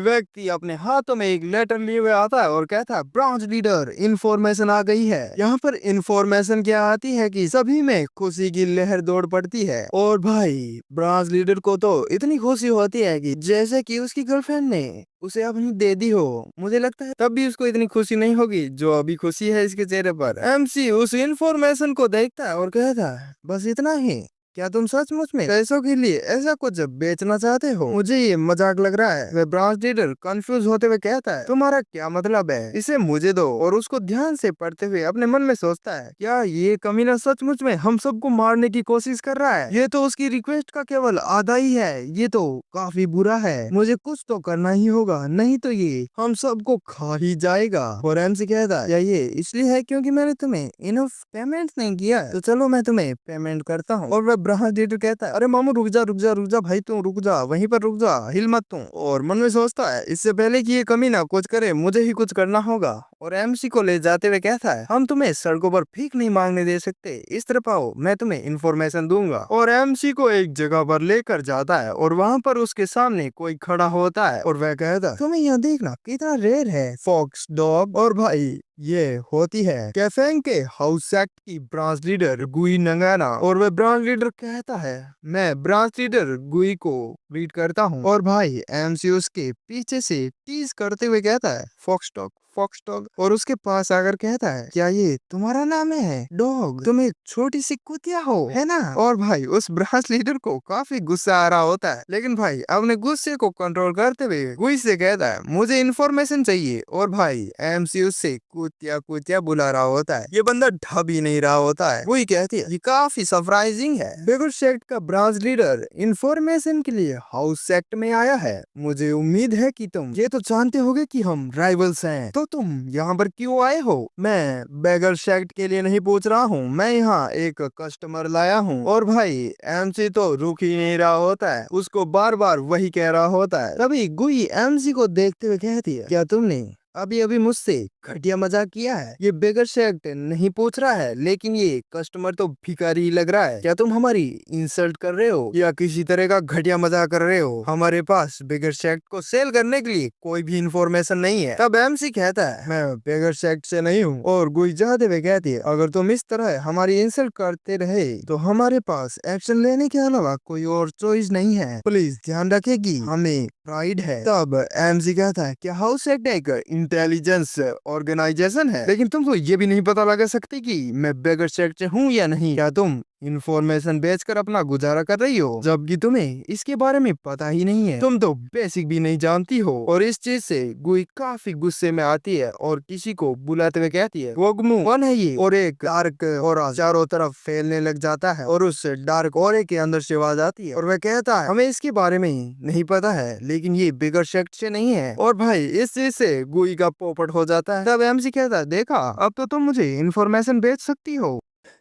व्यक्ति अपने हाथों में एक लेटर लिए हुए आता है और कहता है ब्रांच लीडर इंफॉर्मेशन आ गई है। यहाँ पर इंफॉर्मेशन क्या आती है कि सभी में खुशी की लहर दौड़ पड़ती है। और भाई ब्रांच लीडर को तो इतनी खुशी होती है कि जैसे कि उसकी गर्लफ्रेंड ने उसे अपनी दे दी हो। मुझे लगता है तब भी उसको इतनी खुशी नहीं होगी जो अभी खुशी है इसके चेहरे पर। एमसी उस इंफॉर्मेशन को देखता है और कहता है बस इतना ही? क्या तुम सचमुच में पैसों के लिए ऐसा कुछ बेचना चाहते हो? मुझे ये मजाक लग रहा है। वह ब्रांच लीडर कंफ्यूज होते हुए कहता है तुम्हारा क्या मतलब है? इसे मुझे दो। और उसको ध्यान से पढ़ते हुए अपने मन में सोचता है क्या ये कमीना सचमुच में हम सबको मारने की कोशिश कर रहा है? ये तो उसकी रिक्वेस्ट का केवल आधा ही है। ये तो काफी बुरा है। मुझे कुछ तो करना ही होगा नहीं तो ये हम सबको खा ही जाएगा। और एमसी कहता है ये इसलिए है क्योंकि मैंने तुम्हें इनफ पेमेंट नहीं किया है, तो चलो मैं तुम्हें पेमेंट करता हूँ। और वह ब्रह्मदेव कहता है अरे मामू रुक जा रुक जा रुक जा भाई, तू रुक जा वहीं पर रुक जा, हिल मत तू। और मन में सोचता है इससे पहले कि ये कमीना कुछ करे मुझे ही कुछ करना होगा। और एमसी को ले जाते हुए कहता है हम तुम्हें सड़कों पर भीख नहीं मांगने दे सकते, इस तरफ आओ मैं तुम्हें इन्फॉर्मेशन दूंगा। और एमसी को एक जगह पर लेकर जाता है और वहाँ पर उसके सामने कोई खड़ा होता है और वह कहता है तुम्हें यहाँ देखना कितना रेयर है फॉक्स डॉग। और भाई ये होती है कैफेंग के हाउस सेक्ट की ब्रांच लीडर गुई नंगाना। और वह ब्रांच लीडर कहता है मैं ब्रांच लीडर गुई को रीड करता हूँ। और भाई एमसी उसके पीछे से टीज करते हुए कहता है फॉक्स डॉग। और उसके पास आकर कहता है क्या ये तुम्हारा नाम है डॉग? तुम एक छोटी सी कुतिया हो है ना? और भाई उस ब्रांच लीडर को काफी गुस्सा आ रहा होता है लेकिन भाई अपने गुस्से को कंट्रोल करते हुए गुई से कहता है मुझे इन्फॉर्मेशन चाहिए। और भाई एमसी उससे कुतिया कुतिया बुला रहा होता है। ये बंदा ढब ही नहीं रहा होता है। वही कहती है ये काफी सरप्राइजिंग है। बेगर सेक्ट का ब्रांच लीडर इंफॉर्मेशन के लिए हाउस सेक्ट में आया है। मुझे उम्मीद है कि तुम ये तो जानते होगे कि हम राइवल्स हैं, तो तुम यहाँ पर क्यों आए हो? मैं बेगर सेक्ट के लिए नहीं पूछ रहा हूँ, मैं यहाँ एक कस्टमर लाया हूँ। और भाई एमसी तो रुक ही नहीं रहा होता है, उसको बार बार वही कह रहा होता है। तभी गुई एमसी को देखते हुए कहती है क्या तुमने अभी अभी मुझसे घटिया मजाक किया है? ये बेगर सेक्ट नहीं पूछ रहा है लेकिन ये कस्टमर तो भिखारी ही लग रहा है। क्या तुम हमारी इंसल्ट कर रहे हो या किसी तरह का घटिया मजाक कर रहे हो? हमारे पास बेगर सेक्ट को सेल करने के लिए कोई भी इंफॉर्मेशन नहीं है। तब एमसी कहता है मैं बेगर सेक्ट से नहीं हूँ। और गुई जाते हुए कहती है अगर तुम इस तरह हमारी इंसल्ट करते रहे तो हमारे पास एक्शन लेने के अलावा कोई और चॉइस नहीं है। प्लीज ध्यान रखे कि हमें प्राइड है। तब एमसी कहता है क्या हाउस सेक्ट एक इंटेलिजेंस ऑर्गेनाइजेशन है, लेकिन तुम तो ये भी नहीं पता लगा सकती कि मैं बेगर सेक्ट से हूँ या नहीं। क्या तुम इंफॉर्मेशन बेचकर अपना गुजारा कर रही हो जबकि तुम्हें इसके बारे में पता ही नहीं है? तुम तो बेसिक भी नहीं जानती हो। और इस चीज से गुई काफी गुस्से में आती है और किसी को बुलाते हुए कहती है वोगमू कौन है ये? और एक डार्क और चारों तरफ फैलने लग जाता है और उस डार्क और के अंदर से आवाज आती है और वह कहता है हमें इसके बारे में नहीं पता है लेकिन ये बिगर सेक्ट से नहीं है। और भाई इस चीज से गुई का पोपट हो जाता है। तब एमसी कहता है देखा अब तो तुम मुझे इन्फॉर्मेशन बेच सकती हो।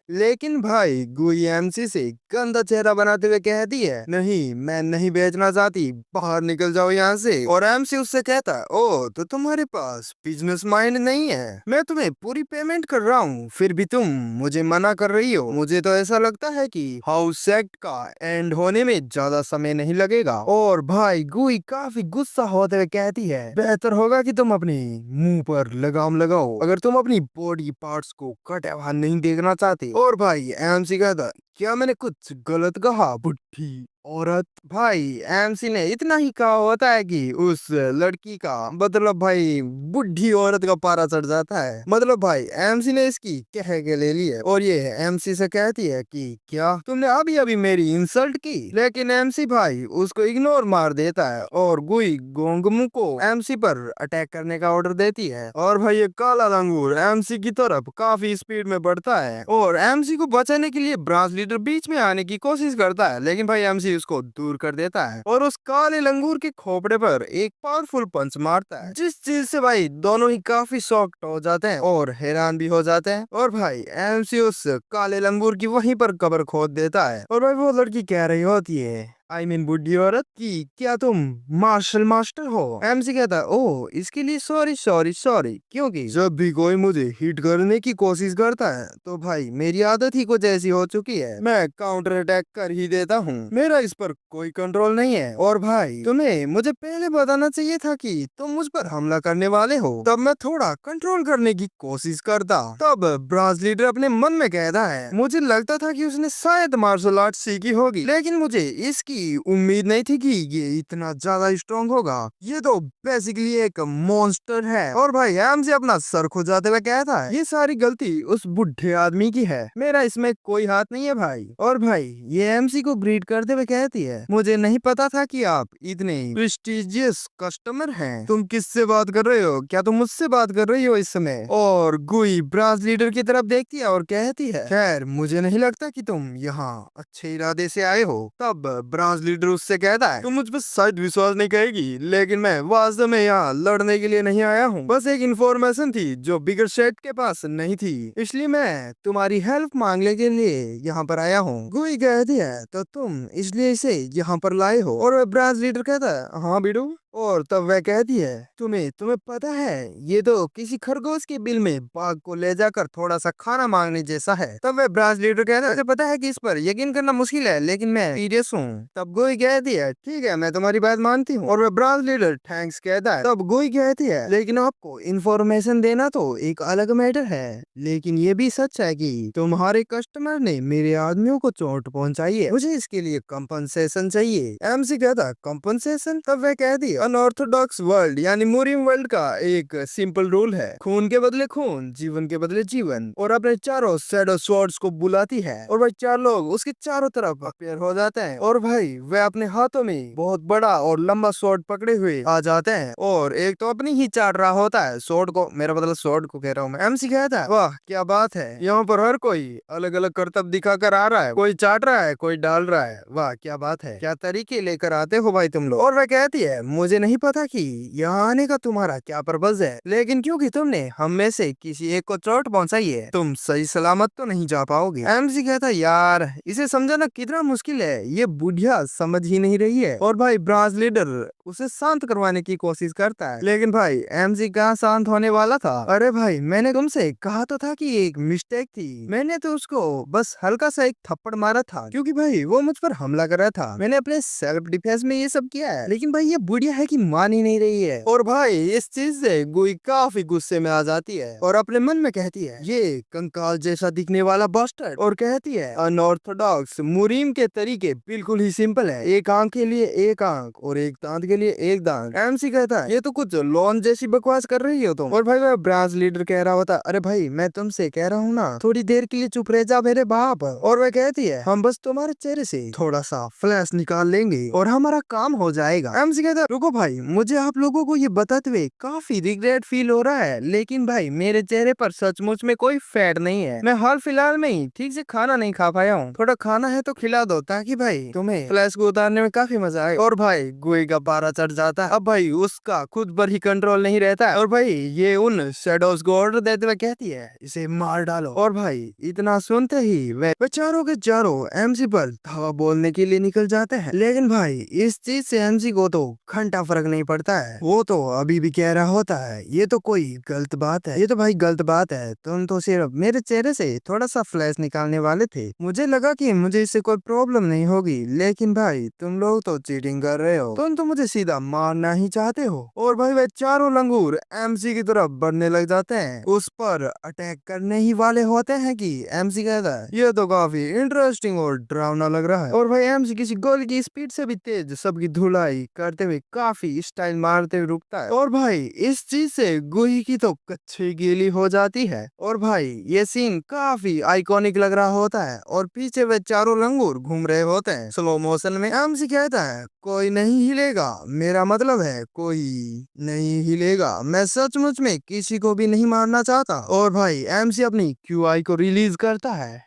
लेकिन भाई गुई एमसी से गंदा चेहरा बनाते हुए कहती है नहीं मैं नहीं बेचना चाहती, बाहर निकल जाओ यहाँ से। और एमसी उससे कहता है ओ तो तुम्हारे पास बिजनेस माइंड नहीं है, मैं तुम्हें पूरी पेमेंट कर रहा हूँ फिर भी तुम मुझे मना कर रही हो। मुझे तो ऐसा लगता है कि हाउस सेक्ट का एंड होने में ज्यादा समय नहीं लगेगा। और भाई गुई काफी गुस्सा होते हुए कहती है बेहतर होगा कि तुम अपने मुंह पर लगाम लगाओ अगर तुम अपनी बॉडी पार्ट्स को कटा हुआ नहीं देखना चाहते। और भाई एमसी कहता क्या मैंने कुछ गलत कहा बुढ़ी औरत? भाई एमसी ने इतना ही कहा होता है कि उस लड़की का मतलब भाई बुढ़ी औरत का पारा चढ़ जाता है। मतलब भाई एमसी ने इसकी कह के ले ली है और ये एमसी से कहती है कि क्या तुमने अभी अभी मेरी इंसल्ट की? लेकिन एमसी भाई उसको इग्नोर मार देता है और गुई गोंगमू को एमसी पर अटैक करने का ऑर्डर देती है। और भाई ये काला लंगूर एमसी की तरफ काफी स्पीड में बढ़ता है और एमसी को बचाने के लिए ब्रांच लीडर बीच में आने की कोशिश करता है लेकिन भाई एमसी उसको दूर कर देता है और उस काले लंगूर के खोपड़े पर एक पावरफुल पंच मारता है जिस चीज से भाई दोनों ही काफी शॉक्ड हो जाते हैं और हैरान भी हो जाते हैं। और भाई एमसी उस काले लंगूर की वहीं पर कब्र खोद देता है और भाई वो लड़की कह रही होती है आई मीन बुढ़ी औरत की क्या तुम मार्शल मास्टर हो? एमसी कहता है ओह इसके लिए सॉरी सॉरी सॉरी, क्योंकि जब भी कोई मुझे हिट करने की कोशिश करता है तो भाई मेरी आदत ही कुछ ऐसी हो चुकी है, मैं काउंटर अटैक कर ही देता हूँ, मेरा इस पर कोई कंट्रोल नहीं है। और भाई तुम्हें मुझे पहले बताना चाहिए था कि तुम मुझ पर हमला करने वाले हो, तब मैं थोड़ा कंट्रोल करने की कोशिश करता। तब ब्रांच लीडर अपने मन में कहता है मुझे लगता था कि उसने शायद मार्शल आर्ट सीखी होगी, लेकिन मुझे इसकी उम्मीद नहीं थी कि ये इतना ज्यादा स्ट्रॉन्ग होगा, ये तो बेसिकली एक मॉन्स्टर है। और भाई एम से अपना सर खुजाते हुए कहता है ये सारी गलती उस बुढ़े आदमी की है, मेरा इसमें कोई हाथ नहीं है भाई। और भाई ये एमसी को ग्रीट करते हुए कहती है मुझे नहीं पता था कि आप इतने प्रेस्टिजियस कस्टमर हैं, तुम किससे बात कर रहे हो, क्या तुम मुझसे बात कर रही हो इस समय? और गुई ब्रांच लीडर की तरफ देखती है और कहती है खैर मुझे नहीं लगता कि तुम यहाँ अच्छे इरादे से आए हो। तब ब्रांच लीडर उससे कहता है तुम मुझ पर शायद विश्वास नहीं करेगी, लेकिन मैं वास्तव में यहाँ लड़ने के लिए नहीं आया हूँ, बस एक इन्फॉर्मेशन थी जो बिगर शेट के पास नहीं थी, इसलिए मैं तुम्हारी हेल्प मांगने के लिए यहाँ पर आया हूँ। गुई कहती है तो तुम इसलिए इसे यहाँ पर लाए हो? और ब्रांच लीडर कहता है हाँ बीडू। और तब वह कहती है तुम्हें तुम्हें पता है ये तो किसी खरगोश के बिल में बाघ को ले जाकर थोड़ा सा खाना मांगने जैसा है। तब वह ब्रांच लीडर कहता है मुझे पता है कि इस पर यकीन करना मुश्किल है, लेकिन मैं सीरियस हूँ। तब गोई कहती है ठीक है मैं तुम्हारी बात मानती हूँ। और वह ब्रांच लीडर थैंक्स कहता है। तब गोई कहती है लेकिन आपको इन्फॉर्मेशन देना तो एक अलग मैटर है, लेकिन ये भी सच है कि तुम्हारे कस्टमर ने मेरे आदमियों को चोट पहुंचाई है, मुझे इसके लिए कंपनसेशन चाहिए। एमसी कहता है कंपनसेशन? तब वह कहती है अनऑर्थोडॉक्स वर्ल्ड यानी मुरिम वर्ल्ड का एक सिंपल रूल है, खून के बदले खून, जीवन के बदले जीवन। और अपने चारों शैडो स्वॉर्ड्स को बुलाती है और वह चार लोग उसके चारों तरफ अपेयर हो जाते हैं। और भाई वह अपने हाथों में बहुत बड़ा और लंबा स्वॉर्ड पकड़े हुए आ जाते हैं और एक तो अपनी ही चाट रहा होता है स्वॉर्ड को, मेरा मतलब स्वॉर्ड को कह रहा हूँ मैं। एमसी कहता है वाह क्या बात है, यहाँ पर हर कोई अलग अलग करतब दिखाकर आ रहा है, कोई चाट रहा है कोई डाल रहा है, वाह क्या बात है, क्या तरीके लेकर आते हो भाई तुम लोग। और वह कहती है मुझे नहीं पता कि यहाँ आने का तुम्हारा क्या पर्पज है, लेकिन क्योंकि तुमने हम में से किसी एक को चोट पहुंचाई है तुम सही सलामत तो नहीं जा पाओगे। एमसी कहता है यार इसे समझाना कितना मुश्किल है, ये बुढ़िया समझ ही नहीं रही है। और भाई ब्रांच लीडर उसे शांत करवाने की कोशिश करता है, लेकिन भाई एमसी कहाँ शांत होने वाला था। अरे भाई मैंने तुमसे कहा तो था कि एक मिस्टेक थी, मैंने तो उसको बस हल्का सा एक थप्पड़ मारा था क्योंकि भाई वो मुझ पर हमला कर रहा था, मैंने अपने सेल्फ डिफेंस में ये सब किया है। लेकिन भाई ये बुढ़िया है कि मान ही नहीं रही है। और भाई इस चीज से गुई काफी गुस्से में आ जाती है और अपने मन में कहती है ये कंकाल जैसा दिखने वाला बास्टर्ड। और कहती है अनऑर्थोडॉक्स मुरीम के तरीके बिल्कुल ही सिंपल है, एक आंख के लिए एक आंख और एक दांत के लिए एक दांत। एमसी कहता है ये तो कुछ लॉन जैसी बकवास कर रही हो तुम। और भाई वह ब्रांच लीडर कह रहा होता अरे भाई मैं तुमसे कह रहा हूँ ना थोड़ी देर के लिए चुप रह जा मेरे बाप। और वह कहती है हम बस तुम्हारे चेहरे से थोड़ा सा फ्लैश निकाल लेंगे और हमारा काम हो जाएगा। एमसी कहता है रुको भाई मुझे आप लोगों को ये बताते हुए काफी रिग्रेट फील हो रहा है, लेकिन भाई मेरे चेहरे पर सचमुच में कोई फैट नहीं है, मैं हाल फिलहाल में ही ठीक से खाना नहीं खा पाया हूँ, थोड़ा खाना है तो खिला दो ताकि भाई तुम्हें फ्लैश को उतारने में काफी मजा आए। और भाई गुई का पारा चढ़ जाता है, अब भाई उसका खुद पर ही कंट्रोल नहीं रहता है और भाई ये उन शेडोज को ऑर्डर देते हुए कहती है इसे मार डालो। और भाई इतना सुनते ही वे चारों के चारों एमसी पर धावा बोलने के लिए निकल जाते हैं, लेकिन भाई इस चीज से एमसी को तो घंटा फर्क नहीं पड़ता है, वो तो अभी भी कह रहा होता है ये तो कोई गलत बात है, ये तो भाई गलत बात है, तुम तो सिर्फ मेरे चेहरे से थोड़ा सा फ्लैश निकालने वाले थे, मुझे लगा कि मुझे इससे कोई प्रॉब्लम नहीं होगी, लेकिन भाई तुम लोग तो चीटिंग कर रहे हो, तुम तो मुझे सीधा मारना ही चाहते हो। और भाई वे चारों लंगूर एमसी की तरफ बढ़ने लग जाते हैं, उस पर अटैक करने ही वाले होते हैं कि एमसी कहता है ये तो काफी इंटरेस्टिंग और डरावना लग रहा है। और भाई एमसी किसी गोली की स्पीड से भी तेज सबकी धुलाई करते हुए काफी स्टाइल मारते हुए रुकता है। और भाई इस चीज से गुही की तो कच्ची गीली हो जाती है। और भाई ये सीन काफी आइकॉनिक लग रहा होता है और पीछे वे चारों लंगूर घूम रहे होते हैं स्लो मोशन में। एमसी कहता है कोई नहीं हिलेगा, मेरा मतलब है कोई नहीं हिलेगा, मैं सचमुच में किसी को भी नहीं मारना चाहता। और भाई एमसी अपनी क्यूआई को रिलीज करता है